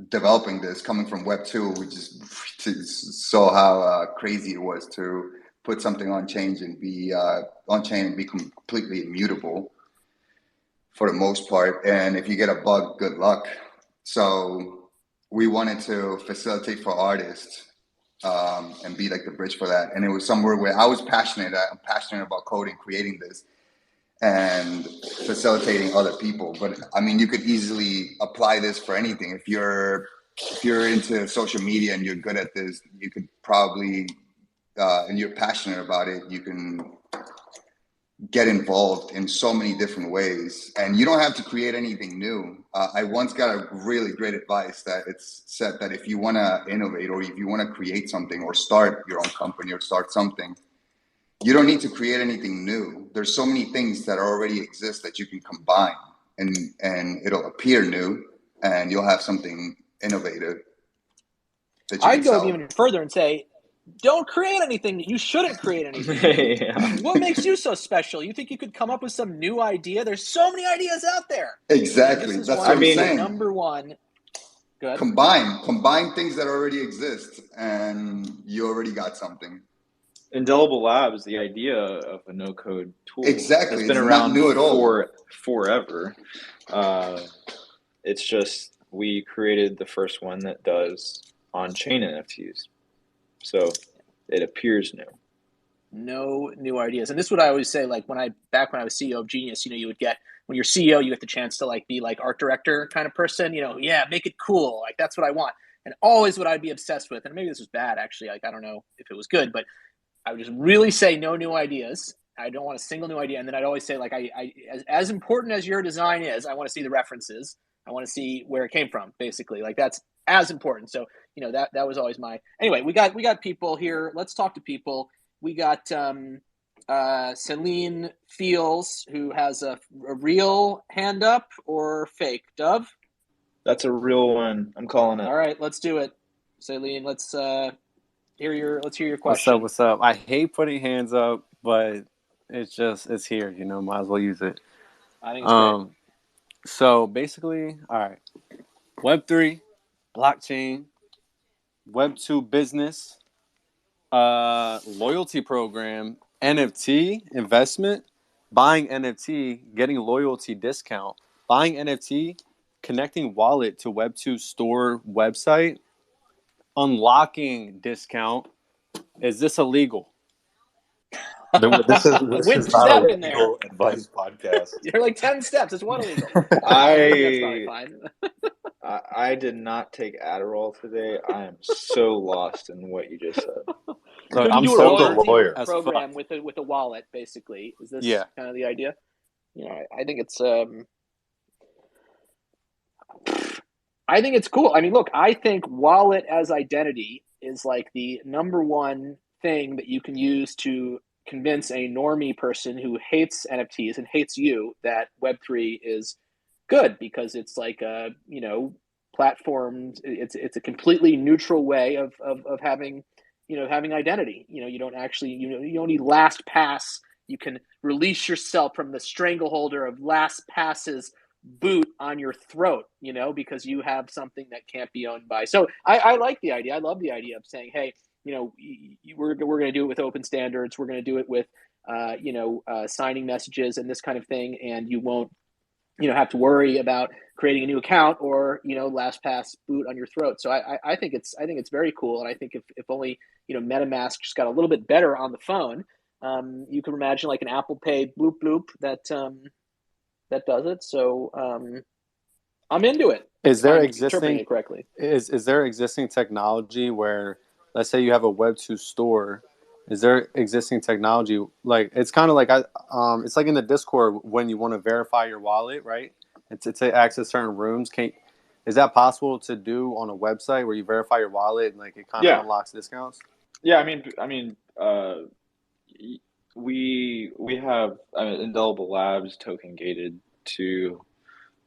Developing this, coming from Web 2, we just saw how crazy it was to put something on chain and be completely immutable for the most part. And if you get a bug, good luck. So we wanted to facilitate for artists and be like the bridge for that. And it was somewhere where I was passionate. I'm passionate about coding, creating this, and facilitating other people. But I mean, you could easily apply this for anything. If you're into social media and you're good at this, you could probably, and you're passionate about it, you can get involved in so many different ways. And you don't have to create anything new. I once got a really great advice that it's said that if you want to innovate, or if you want to create something or start your own company or start something, you don't need to create anything new. There's so many things that already exist that you can combine, and it'll appear new, and you'll have something innovative that you I'd can go sell. even further and say, don't create anything. You shouldn't create anything. Yeah. What makes you so special? You think you could come up with some new idea? There's so many ideas out there. Exactly. This is That's one what of I'm the saying. number one. Good. Combine things that already exist, and you already got something. Indelible Labs, the idea of a no-code tool, Exactly. has been It's not around new at all. for forever. It's just we created the first one that does on-chain NFTs, so it appears new. No new ideas. And this is what I always say, like back when I was CEO of Genius, you would get, when you're CEO, you get the chance to like be like art director kind of person, yeah, make it cool. Like that's what I want. And always what I'd be obsessed with, and maybe this was bad actually, like I don't know if it was good, but I would just really say no new ideas. I don't want a single new idea. And then I'd always say, like, as important as your design is, I want to see the references. I want to see where it came from, basically. Like that's as important. So, that was always anyway, we got people here. Let's talk to people. We got Celine Fields, who has a real hand up or fake. Dove? That's a real one. I'm calling it. All right, let's do it. Celine, let's hear your question. What's up? I hate putting hands up, but it's here, might as well use it. I think it's great. So basically, all right. Web3, blockchain, Web2 business, loyalty program, NFT investment, buying NFT, getting loyalty discount, buying NFT, connecting wallet to Web2 store website, unlocking discount. Is this illegal? This is Which not step a in there? legal advice podcast. You're like 10 steps. It's one illegal. That's probably fine. I did not take Adderall today. I am so lost in what you just said. Look, I'm do a so loyalty as program fuck. with a wallet, basically. Is this Yeah. kind of the idea? I think it's cool. I mean, look, I think wallet as identity is like the number one thing that you can use to convince a normie person who hates NFTs and hates you that Web3 is good, because it's like a platform. It's a completely neutral way of having having identity. You don't actually you don't need LastPass. You can release yourself from the strangleholder of LastPass's boot on your throat, because you have something that can't be owned by. So I like the idea. I love the idea of saying, hey, we're going to do it with open standards. We're going to do it with signing messages and this kind of thing, and you won't have to worry about creating a new account or LastPass boot on your throat. So I think it's very cool, and I think if only MetaMask just got a little bit better on the phone, you could imagine like an Apple Pay bloop bloop that does it. So I'm into it. Is there interpreting it correctly? Is there existing technology where, let's say you have a Web2 store? Is there existing technology, like it's kind of like it's like in the Discord when you want to verify your wallet, right? It's to access certain rooms. Is that possible to do on a website where you verify your wallet and like it kind of unlocks discounts? Yeah, I mean, we have Indelible Labs token gated to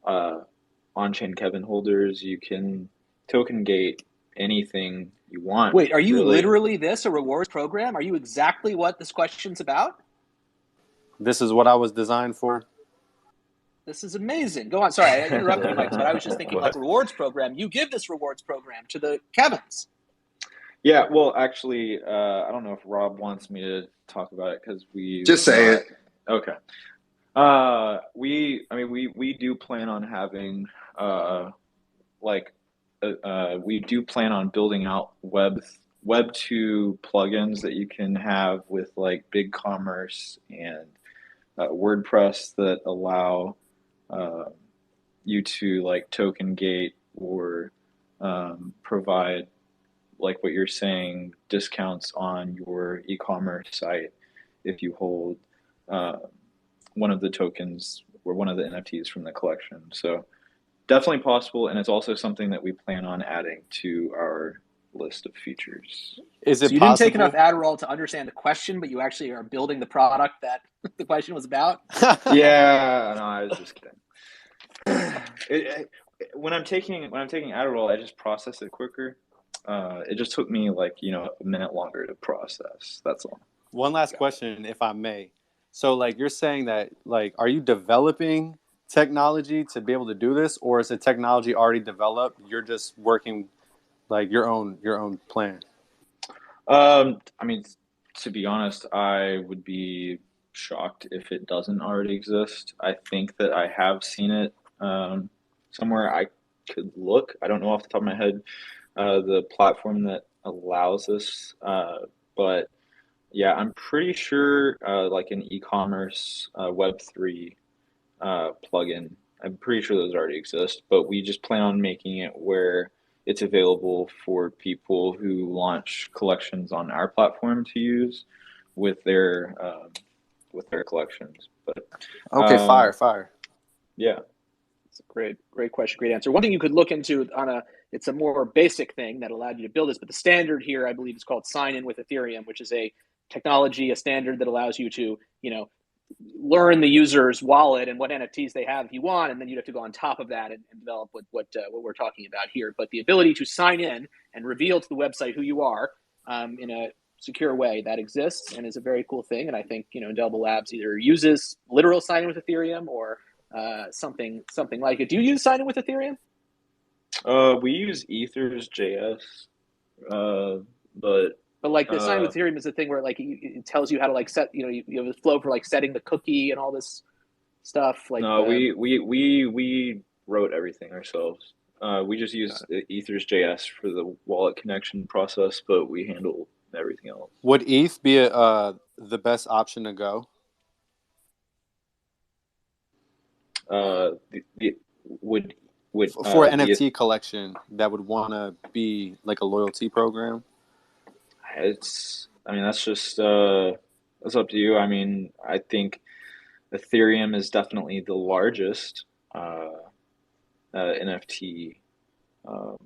on-chain Kevin holders. You can token gate anything you want. Wait, are you literally a rewards program? Are you exactly what this question's about? This is what I was designed for. This is amazing. Go on. Sorry, I interrupted you, Mike, but I was just thinking like rewards program. You give this rewards program to the Kevins. Yeah, well, actually, I don't know if Rob wants me to talk about it because we just say it. Okay. We do plan on having we do plan on building out Web2 plugins that you can have with like BigCommerce and WordPress that allow you to like token gate or provide, like what you're saying, discounts on your e-commerce site if you hold one of the tokens or one of the NFTs from the collection. So definitely possible, and it's also something that we plan on adding to our list of features. Is it so you didn't take enough Adderall to understand the question, but you actually are building the product that the question was about? Yeah, no, I was just kidding. When I'm taking Adderall, I just process it quicker. It just took me like a minute longer to process. That's all. One last question, if I may. So like you're saying that, like, are you developing technology to be able to do this, or is the technology already developed? You're just working like your own plan. I mean, To be honest, I would be shocked if it doesn't already exist. I think that I have seen it somewhere. I could look. I don't know off the top of my head the platform that allows this, but yeah, I'm pretty sure like an e-commerce Web3 plugin. I'm pretty sure those already exist, but we just plan on making it where it's available for people who launch collections on our platform to use with their collections. But Okay, fire. yeah, It's a great question, great answer. One thing you could look into it's a more basic thing that allowed you to build this, but the standard here, I believe, is called sign in with Ethereum, which is a standard that allows you to, learn the user's wallet and what NFTs they have if you want, and then you'd have to go on top of that and develop what we're talking about here. But the ability to sign in and reveal to the website who you are in a secure way, that exists and is a very cool thing. And I think Indelible Labs either uses literal sign in with Ethereum or something like it. Do you use sign in with Ethereum? we use Ethers.js, but like the sign in with Ethereum is the thing where like it tells you how to like set, you have a flow for like setting the cookie and all this stuff. Like no, we wrote everything ourselves. We just use Ethers.js for the wallet connection process, but we handle everything else. Would ETH be the best option to go? Would for an NFT collection that would want to be like a loyalty program? That's just that's up to you. I mean, I think Ethereum is definitely the largest NFT. The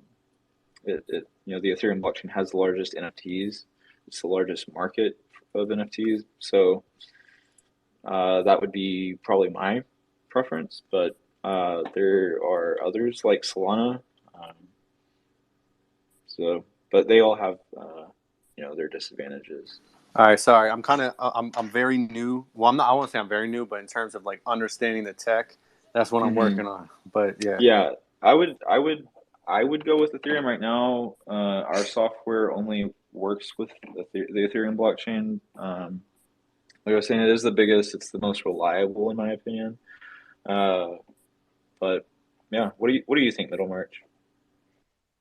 Ethereum blockchain has the largest NFTs. It's the largest market of NFTs. So that would be probably my preference. But there are others like Solana. But they all have their disadvantages. All right, sorry. I'm very new. Well, I won't say I'm very new, but in terms of like understanding the tech, that's what I'm working on. But yeah. Yeah, I would go with Ethereum right now. Our software only works with the Ethereum blockchain. Like I was saying, it is the biggest. It's the most reliable, in my opinion. But yeah, what do you think, Middlemarch?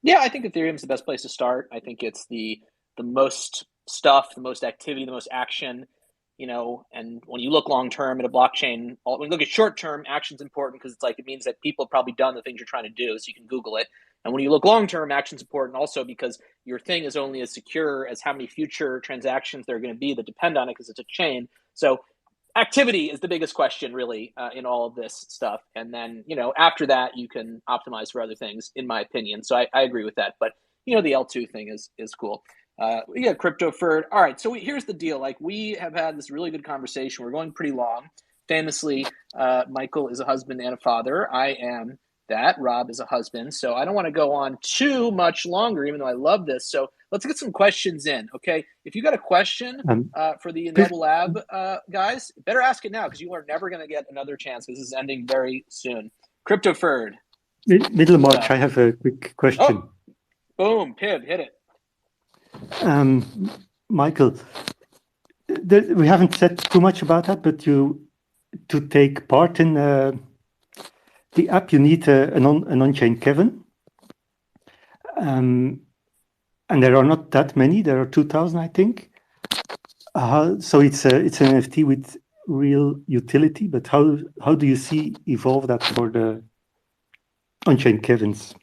Yeah, I think Ethereum's the best place to start. I think it's the most stuff, the most activity, the most action, and when you look long term at a blockchain, when you look at short term, action's important because it means that people have probably done the things you're trying to do, so you can Google it. And when you look long term, action's important also because your thing is only as secure as how many future transactions there are going to be that depend on it because it's a chain. So activity is the biggest question really in all of this stuff. And then, after that, you can optimize for other things, in my opinion. So I agree with that. But, the L2 thing is cool. We got crypto for all right. So here's the deal. Like we have had this really good conversation. We're going pretty long. Famously, Michael is a husband and a father. I am that. Rob is a husband. So I don't want to go on too much longer, even though I love this. So let's get some questions in. Okay. If you got a question for the Indelible Lab guys, better ask it now because you are never going to get another chance because this is ending very soon. Crypto Ferd. Middlemarch, I have a quick question. Oh, boom, Piv, hit it. Michael, we haven't said too much about that, but to take part in the app, you need an on-chain Kevin. And there are not that many. There are 2,000, I think. So it's an NFT with real utility. But how do you see evolve that for the on-chain Kevins?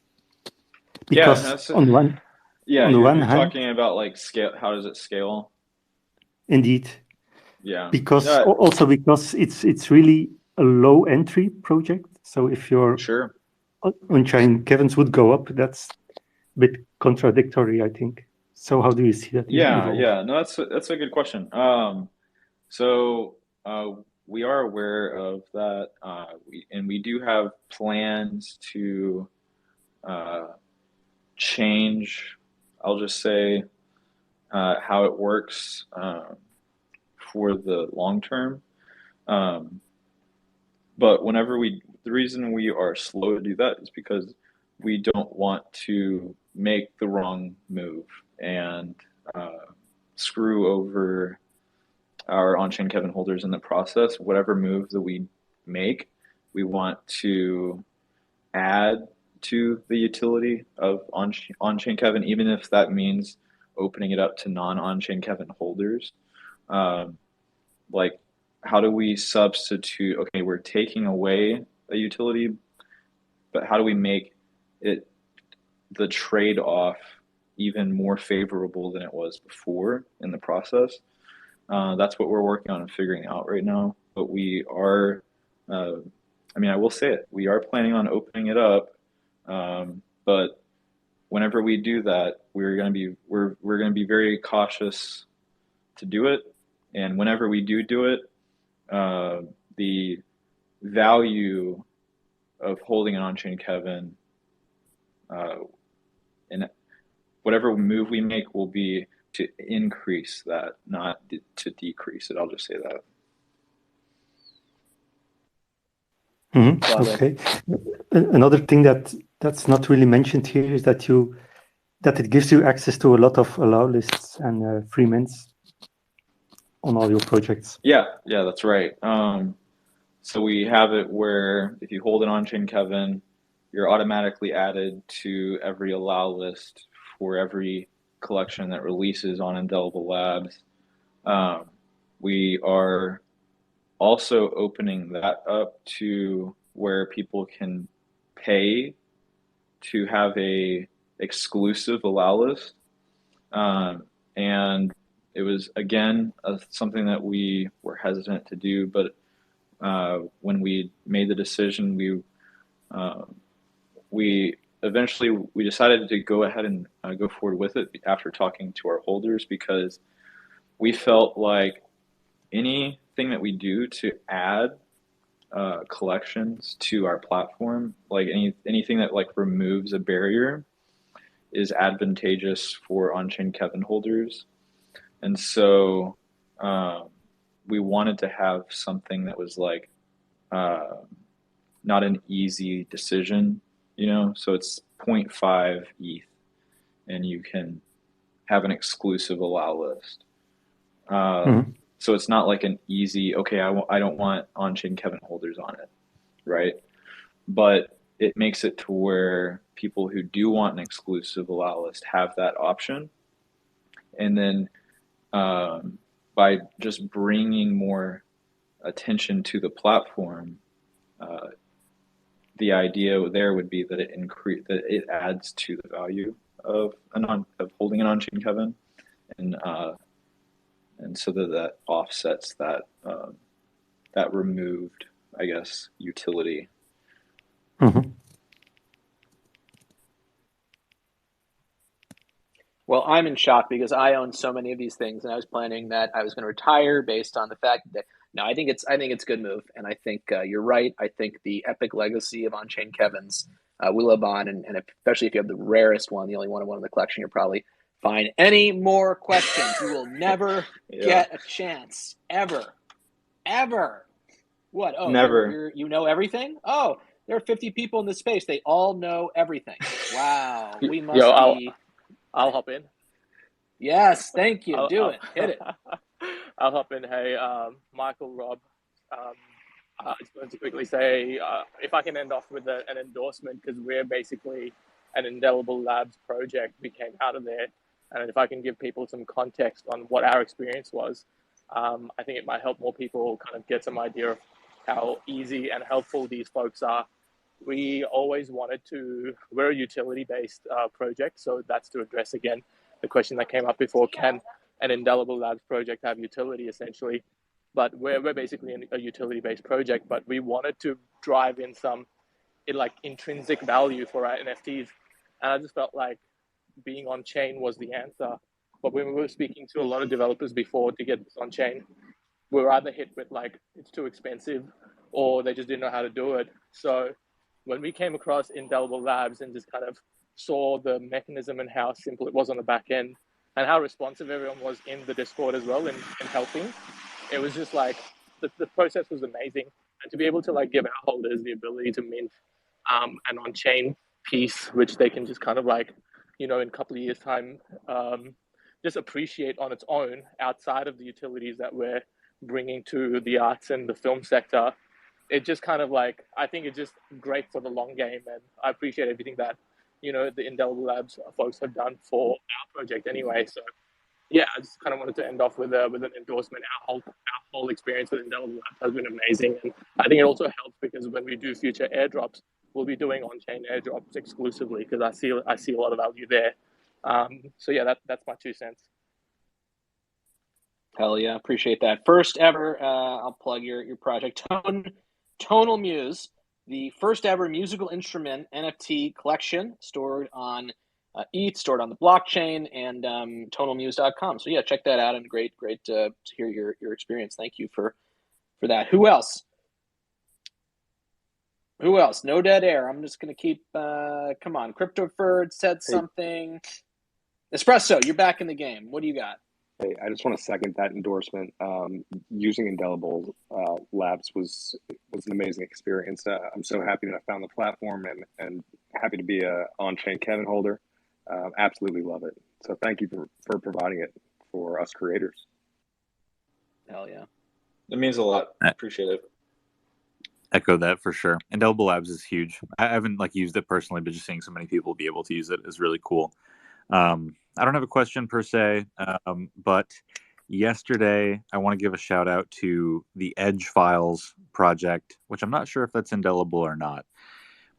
Because on one hand, talking about like scale. How does it scale? Indeed. Yeah. Because it's really a low entry project. So if your on-chain Kevins would go up, that's a bit contradictory, I think. So how do you see that? Yeah. No, that's a good question. So we are aware of that, we do have plans to change. I'll just say how it works for the long term. But the reason we are slow to do that is because we don't want to make the wrong move. And screw over our on-chain Kevin holders in the process. Whatever move that we make, we want to add to the utility of on-chain Kevin, even if that means opening it up to non-on-chain Kevin holders. Like, how do we substitute? Okay, we're taking away a utility, but how do we make it the trade-off even more favorable than it was before in the process? That's what we're working on and figuring out right now. But we are, I mean, I will say it, we are planning on opening it up. But whenever we do that, we're going to be very cautious to do it. And whenever we do it, the value of holding an on-chain Kevin, and whatever move we make will be to increase that, not to decrease it. I'll just say that. Okay. Another thing that's not really mentioned here is that it gives you access to a lot of allow lists and free mints on all your projects. Yeah, that's right. So we have it where if you hold an on-chain Kevin, you're automatically added to every allow list for every collection that releases on Indelible Labs. We are also opening that up to where people can pay to have a exclusive allow list. And it was, again, something that we were hesitant to do, but when we made the decision, we eventually decided to go ahead and go forward with it after talking to our holders, because we felt like anything that we do to add collections to our platform, like anything that like removes a barrier, is advantageous for on-chain Kevin holders. And so we wanted to have something that was like not an easy decision, you know, so it's 0.5 ETH and you can have an exclusive allow list. So it's not like an easy, okay, I don't want on-chain Kevin holders on it, right? But it makes it to where people who do want an exclusive allow list have that option. And then by just bringing more attention to the platform, the idea there would be that it adds to the value of holding an on-chain Kevin, and so that offsets that that removed, I guess, utility. Well, I'm in shock because I own so many of these things, and I was planning that I was going to retire based on the fact that I think it's a good move, and I think you're right. I think the epic legacy of on-chain Kevins will live on, and especially if you have the rarest one, the only one in the collection, you're probably fine. Any more questions? You will never get a chance, ever. What? Oh, never. You know everything? Oh, there are 50 people in this space. They all know everything. Wow, we must be. I'll hop in. Yes, thank you. Do it. Hit it. I'll hop in. Hey, Michael, Rob, I just wanted to quickly say, if I can end off with an endorsement, because we're basically an Indelible Labs project. We came out of there. And if I can give people some context on what our experience was, I think it might help more people kind of get some idea of how easy and helpful these folks are. We always wanted we're a utility-based project, so that's to address, again, the question that came up before, can an Indelible Labs project have utility, essentially? But we're basically a utility-based project, but we wanted to drive in some intrinsic value for our NFTs. And I just felt like being on-chain was the answer. But when we were speaking to a lot of developers before to get this on-chain, we were either hit with it's too expensive, or they just didn't know how to do it. So when we came across Indelible Labs and just kind of saw the mechanism and how simple it was on the back end and how responsive everyone was in the Discord as well in helping, it was just the process was amazing. And to be able to give our holders the ability to mint an on-chain piece, which they can just kind of in a couple of years' time just appreciate on its own outside of the utilities that we're bringing to the arts and the film sector. It just kind of like, I think it's just great for the long game, and I appreciate everything that, you know, the Indelible Labs folks have done for our project anyway. So yeah, I just kind of wanted to end off with an endorsement. Our whole experience with Indelible Labs has been amazing, and I think it also helps because when we do future airdrops, we'll be doing on-chain airdrops exclusively because I see a lot of value there. So yeah, that's my 2 cents. Hell yeah, appreciate that. First ever, I'll plug your project, Tonal Muse, the first ever musical instrument NFT collection stored on ETH, stored on the blockchain, and tonalmuse.com. So yeah, check that out, and great to hear your experience. Thank you for that. Who else? No dead air. I'm just going to keep, come on. CryptoFerd said something. Espresso, you're back in the game. What do you got? Hey, I just want to second that endorsement. Using Indelible Labs was an amazing experience. I'm so happy that I found the platform and happy to be a on-chain Kevin holder. Absolutely love it. So thank you for providing it for us creators. Hell yeah. It means a lot. I appreciate it. Echo that for sure. Indelible Labs is huge. I haven't used it personally, but just seeing so many people be able to use it is really cool. I don't have a question per se, but yesterday I want to give a shout out to the Edge Files project, which I'm not sure if that's indelible or not,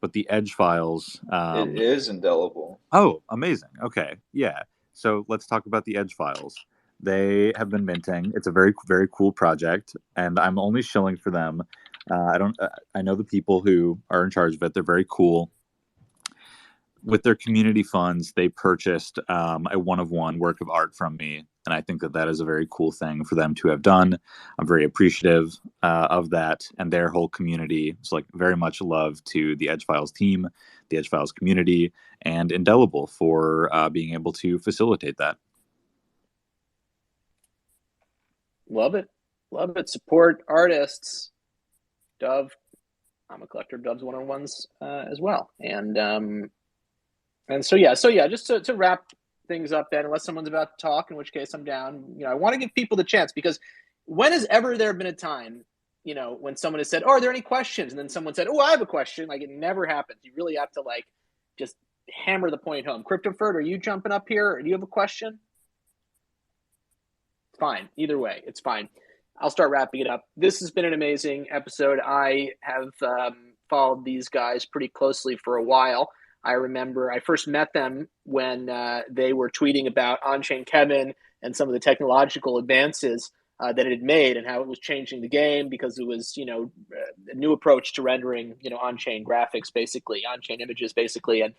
but the Edge Files. It is indelible. Oh, amazing. Okay. Yeah. So let's talk about the Edge Files. They have been minting. It's a very, very cool project, and I'm only shilling for them. I know the people who are in charge of it. They're very cool. With their community funds, they purchased a one-of-one work of art from me, and I think that is a very cool thing for them to have done. I'm very appreciative of that and their whole community. So, very much love to the Edge Files team, the Edge Files community, and Indelible for being able to facilitate that. Love it. Support artists. Dove, I'm a collector of Dove's one-on-ones as well, and so yeah, just to wrap things up then, unless someone's about to talk, in which case I'm down. I want to give people the chance, because when has ever there been a time, when someone has said, "Oh, are there any questions?" and then someone said, "Oh, I have a question." It never happens. You really have to just hammer the point home. CryptoFerd, are you jumping up here, or do you have a question? It's fine. Either way, it's fine. I'll start wrapping it up. This has been an amazing episode. I have followed these guys pretty closely for a while. I remember I first met them when they were tweeting about on-chain Kevin and some of the technological advances that it had made, and how it was changing the game, because it was, a new approach to rendering, on-chain graphics, basically, on-chain images, basically. And,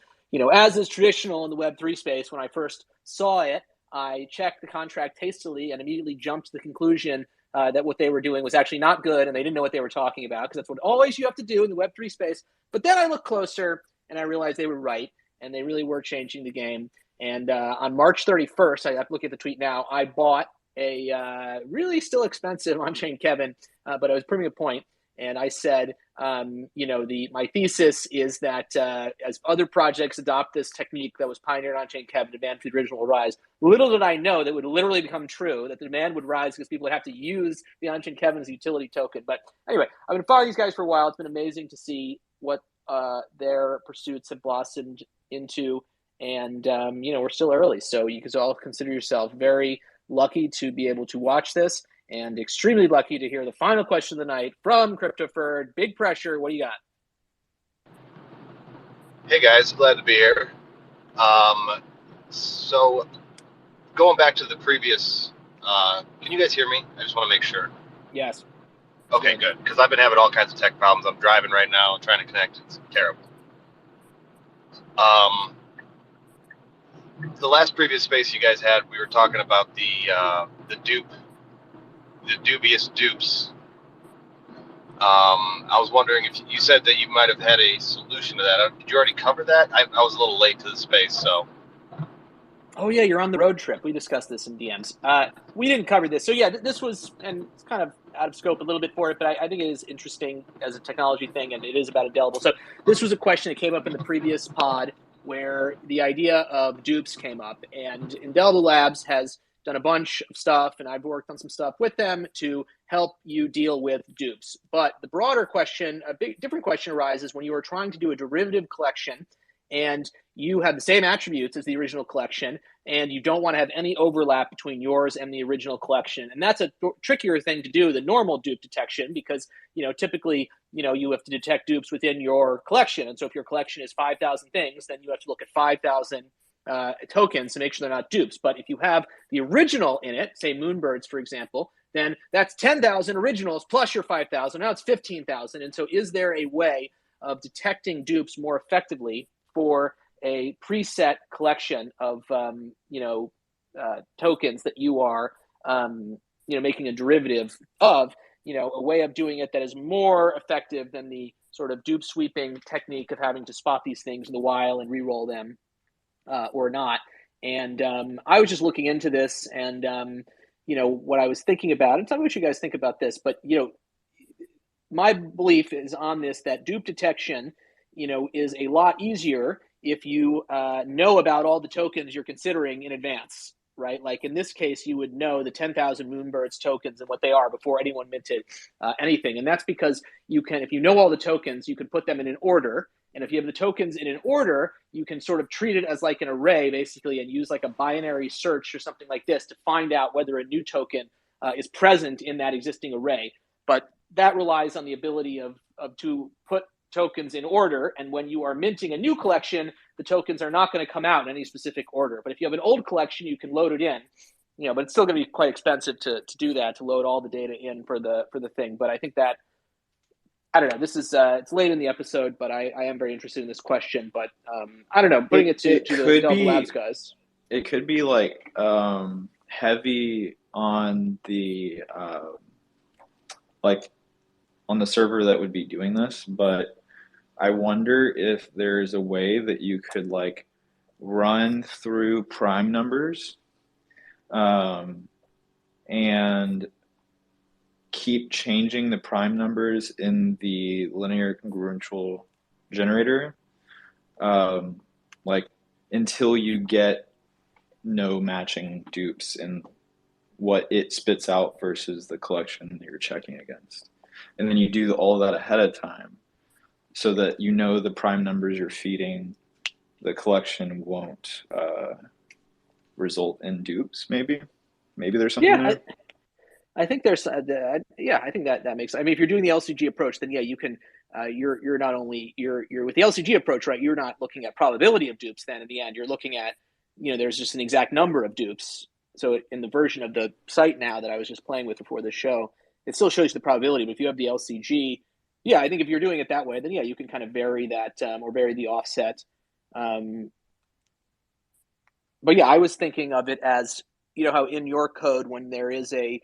as is traditional in the Web3 space, when I first saw it, I checked the contract hastily and immediately jumped to the conclusion that what they were doing was actually not good, and they didn't know what they were talking about, because that's what always you have to do in the Web3 space. But then I looked closer, and I realized they were right, and they really were changing the game. And on March 31st, I have to look at the tweet now, I bought a really still expensive on-chain Kevin, but I was proving a point. And I said, my thesis is that as other projects adopt this technique that was pioneered on-chain Kevin, demand for the original will rise. Little did I know that would literally become true, that the demand would rise because people would have to use the on-chain Kevin as a utility token. But anyway, I've been following these guys for a while. It's been amazing to see what their pursuits have blossomed into. And, we're still early. So you can all consider yourself very lucky to be able to watch this, and extremely lucky to hear the final question of the night from CryptoFerd. Big pressure. What do you got? Hey guys, glad to be here. So going back to the previous, can you guys hear me? I just want to make sure. Yes. Okay, good. Because I've been having all kinds of tech problems. I'm driving right now and trying to connect. It's terrible. The last previous space you guys had, we were talking about the dubious dupes. I was wondering if you said that you might have had a solution to that. Did you already cover that? I was a little late to the space, so. Oh yeah, you're on the road trip. We discussed this in DMs. We didn't cover this. So yeah, this was, and it's kind of out of scope a little bit for it, but I think it is interesting as a technology thing, and it is about Indelible. So this was a question that came up in the previous pod where the idea of dupes came up, and Indelible Labs has done a bunch of stuff, and I've worked on some stuff with them to help you deal with dupes. But the broader question, a big different question arises when you are trying to do a derivative collection and you have the same attributes as the original collection, and you don't want to have any overlap between yours and the original collection. And that's a trickier thing to do than normal dupe detection, because typically you have to detect dupes within your collection. And so if your collection is 5,000 things, then you have to look at 5,000 tokens to make sure they're not dupes. But if you have the original in it, say Moonbirds, for example, then that's 10,000 originals plus your 5,000. Now it's 15,000. And so is there a way of detecting dupes more effectively for a preset collection of tokens that you are making a derivative of, a way of doing it that is more effective than the sort of dupe sweeping technique of having to spot these things in the wild and re-roll them or not. And I was just looking into this, and what I was thinking about, and tell me what you guys think about this, but my belief is on this, that dupe detection is a lot easier if you know about all the tokens you're considering in advance, right? Like in this case, you would know the 10,000 Moonbirds tokens and what they are before anyone minted anything. And that's because you can, if you know all the tokens, you can put them in an order. And if you have the tokens in an order, you can sort of treat it as like an array, basically, and use like a binary search or something like this to find out whether a new token is present in that existing array. But that relies on the ability of to put tokens in order, and when you are minting a new collection, the tokens are not going to come out in any specific order. But if you have an old collection, you can load it in, but it's still going to be quite expensive to do that, to load all the data in for the thing. But I think that, I don't know, this is it's late in the episode, but I am very interested in this question. But I don't know, putting it to the Indelible Labs guys. It could be like heavy on the on the server that would be doing this, but I wonder if there's a way that you could like run through prime numbers and keep changing the prime numbers in the linear congruential generator like until you get no matching dupes in what it spits out versus the collection you're checking against. And then you do all that ahead of time so that the prime numbers you're feeding the collection won't result in dupes. Maybe there's something there. I think there's I think that makes, I mean, if you're doing the LCG approach, then you can you're not only you're with the LCG approach, right? You're not looking at probability of dupes. Then in the end, you're looking at there's just an exact number of dupes. So in the version of the site now that I was just playing with before the show, it still shows you the probability. But if you have the LCG, I think if you're doing it that way, then you can kind of vary that or vary the offset. But I was thinking of it as how in your code, when there is a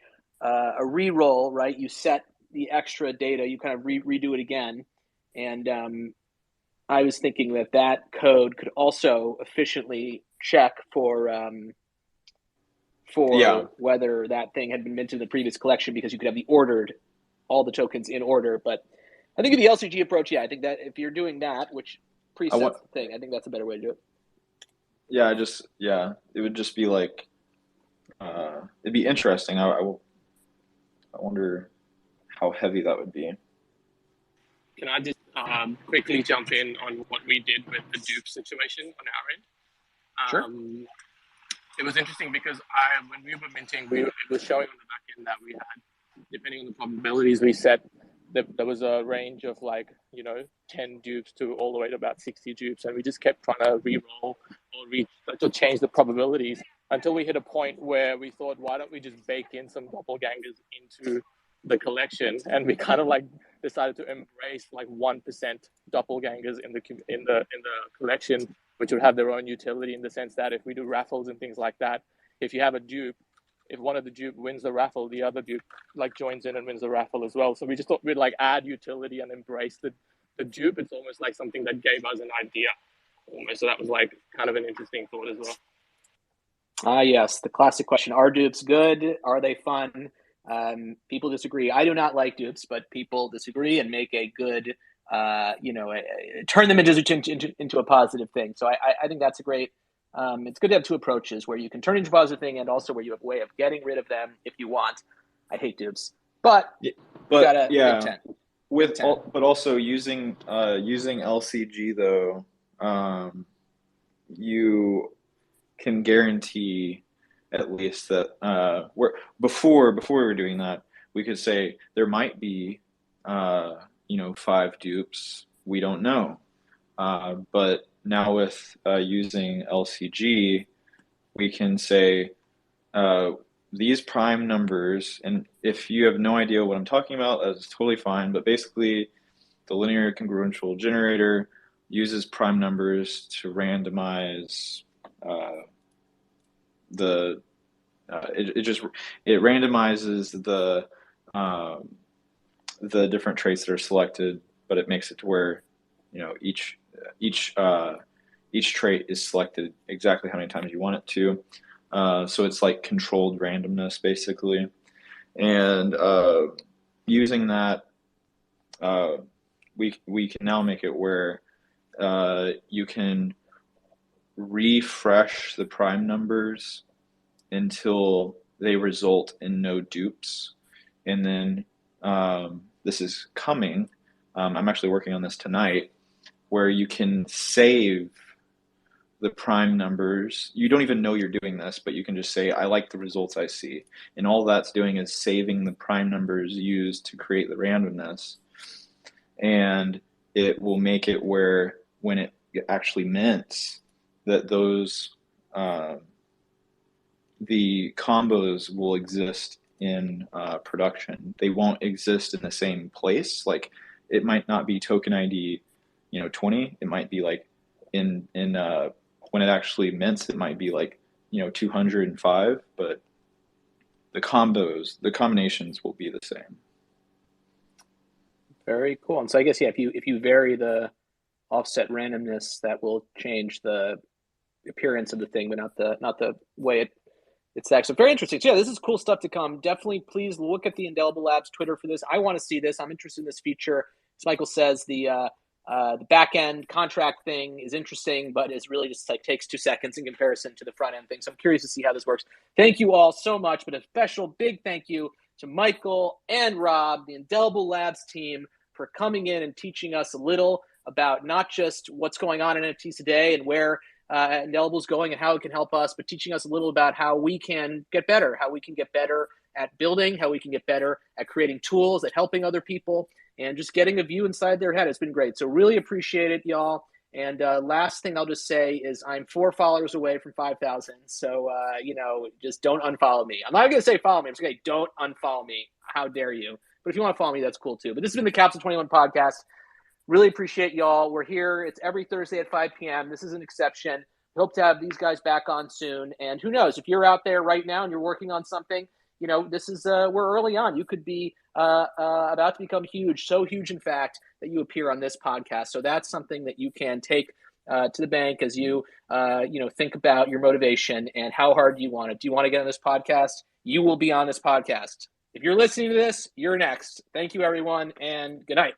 re-roll, right? You set the extra data, you kind of redo it again, and I was thinking that code could also efficiently check for whether that thing had been minted in the previous collection, because you could have all the tokens in order. But I think in the LCG approach, I think that if you're doing that, which presets the thing, I think that's a better way to do it. It would just be like it'd be interesting. I wonder how heavy that would be. Can I just quickly jump in on what we did with the dupe situation on our end? Sure. It was interesting because when we were minting, it was showing on the back end that we had, depending on the probabilities we set, there was a range of 10 dupes to all the way to about 60 dupes, and we just kept trying to re-roll or to change the probabilities until we hit a point where we thought, why don't we just bake in some doppelgangers into the collection? And we kind of decided to embrace 1% doppelgangers in the collection, which would have their own utility in the sense that if we do raffles and things like that, if you have a dupe, if one of the dupe wins the raffle, the other dupe joins in and wins the raffle as well. So we just thought we'd add utility and embrace the dupe. It's almost like something that gave us an idea almost. So that was kind of an interesting thought as well. Yes, the classic question: are dupes good? Are they fun? People disagree. I do not like dupes, but people disagree and make a good turn them into a positive thing. So I think that's a great. It's good to have two approaches where you can turn into a positive thing and also where you have a way of getting rid of them if you want. I hate dupes, but you gotta intent. But also using LCG though, you can guarantee at least that before we were doing that, we could say there might be 5 dupes. We don't know, but now with using LCG, we can say these prime numbers, and if you have no idea what I'm talking about, that's totally fine. But basically, the linear congruential generator uses prime numbers to randomize it randomizes the different traits that are selected, but it makes it to where each trait is selected exactly how many times you want it to. So it's like controlled randomness basically, and using that, we can now make it where you can refresh the prime numbers until they result in no dupes, and then this is coming. I'm actually working on this tonight, where you can save the prime numbers. You don't even know you're doing this, but you can just say, I like the results I see. And all that's doing is saving the prime numbers used to create the randomness. And it will make it where when it actually mints, that those, the combos will exist in production. They won't exist in the same place. Like it might not be token ID, 20. It might be like in when it actually mints, it might be like 205, but the combinations will be the same. Very cool. And so I guess if you vary the offset randomness, that will change the appearance of the thing, but not the way it's actually very interesting. So this is cool stuff to come. Definitely, please look at the Indelible Labs Twitter for this. I want to see this. I'm interested in this feature. As Michael says, the back end contract thing is interesting, but it's really just like takes 2 seconds in comparison to the front end thing. So I'm curious to see how this works. Thank you all so much, but a special big thank you to Michael and Rob, the Indelible Labs team, for coming in and teaching us a little about not just what's going on in NFTs today and where Indelible is going and how it can help us, but teaching us a little about how we can get better, at building, how we can get better at creating tools, at helping other people, and just getting a view inside their head. It's been great. So really appreciate it, y'all. And last thing I'll just say is I'm 4 followers away from 5,000. So, just don't unfollow me. I'm not going to say follow me. I'm just going to say don't unfollow me. How dare you? But if you want to follow me, that's cool too. But this has been the C21 podcast. Really appreciate y'all. We're here. It's every Thursday at 5 p.m. This is an exception. Hope to have these guys back on soon. And who knows, if you're out there right now and you're working on something, this is we're early on. You could be about to become huge, so huge, in fact, that you appear on this podcast. So that's something that you can take to the bank as you think about your motivation and how hard you want it. Do you want to get on this podcast? You will be on this podcast. If you're listening to this, you're next. Thank you, everyone, and good night.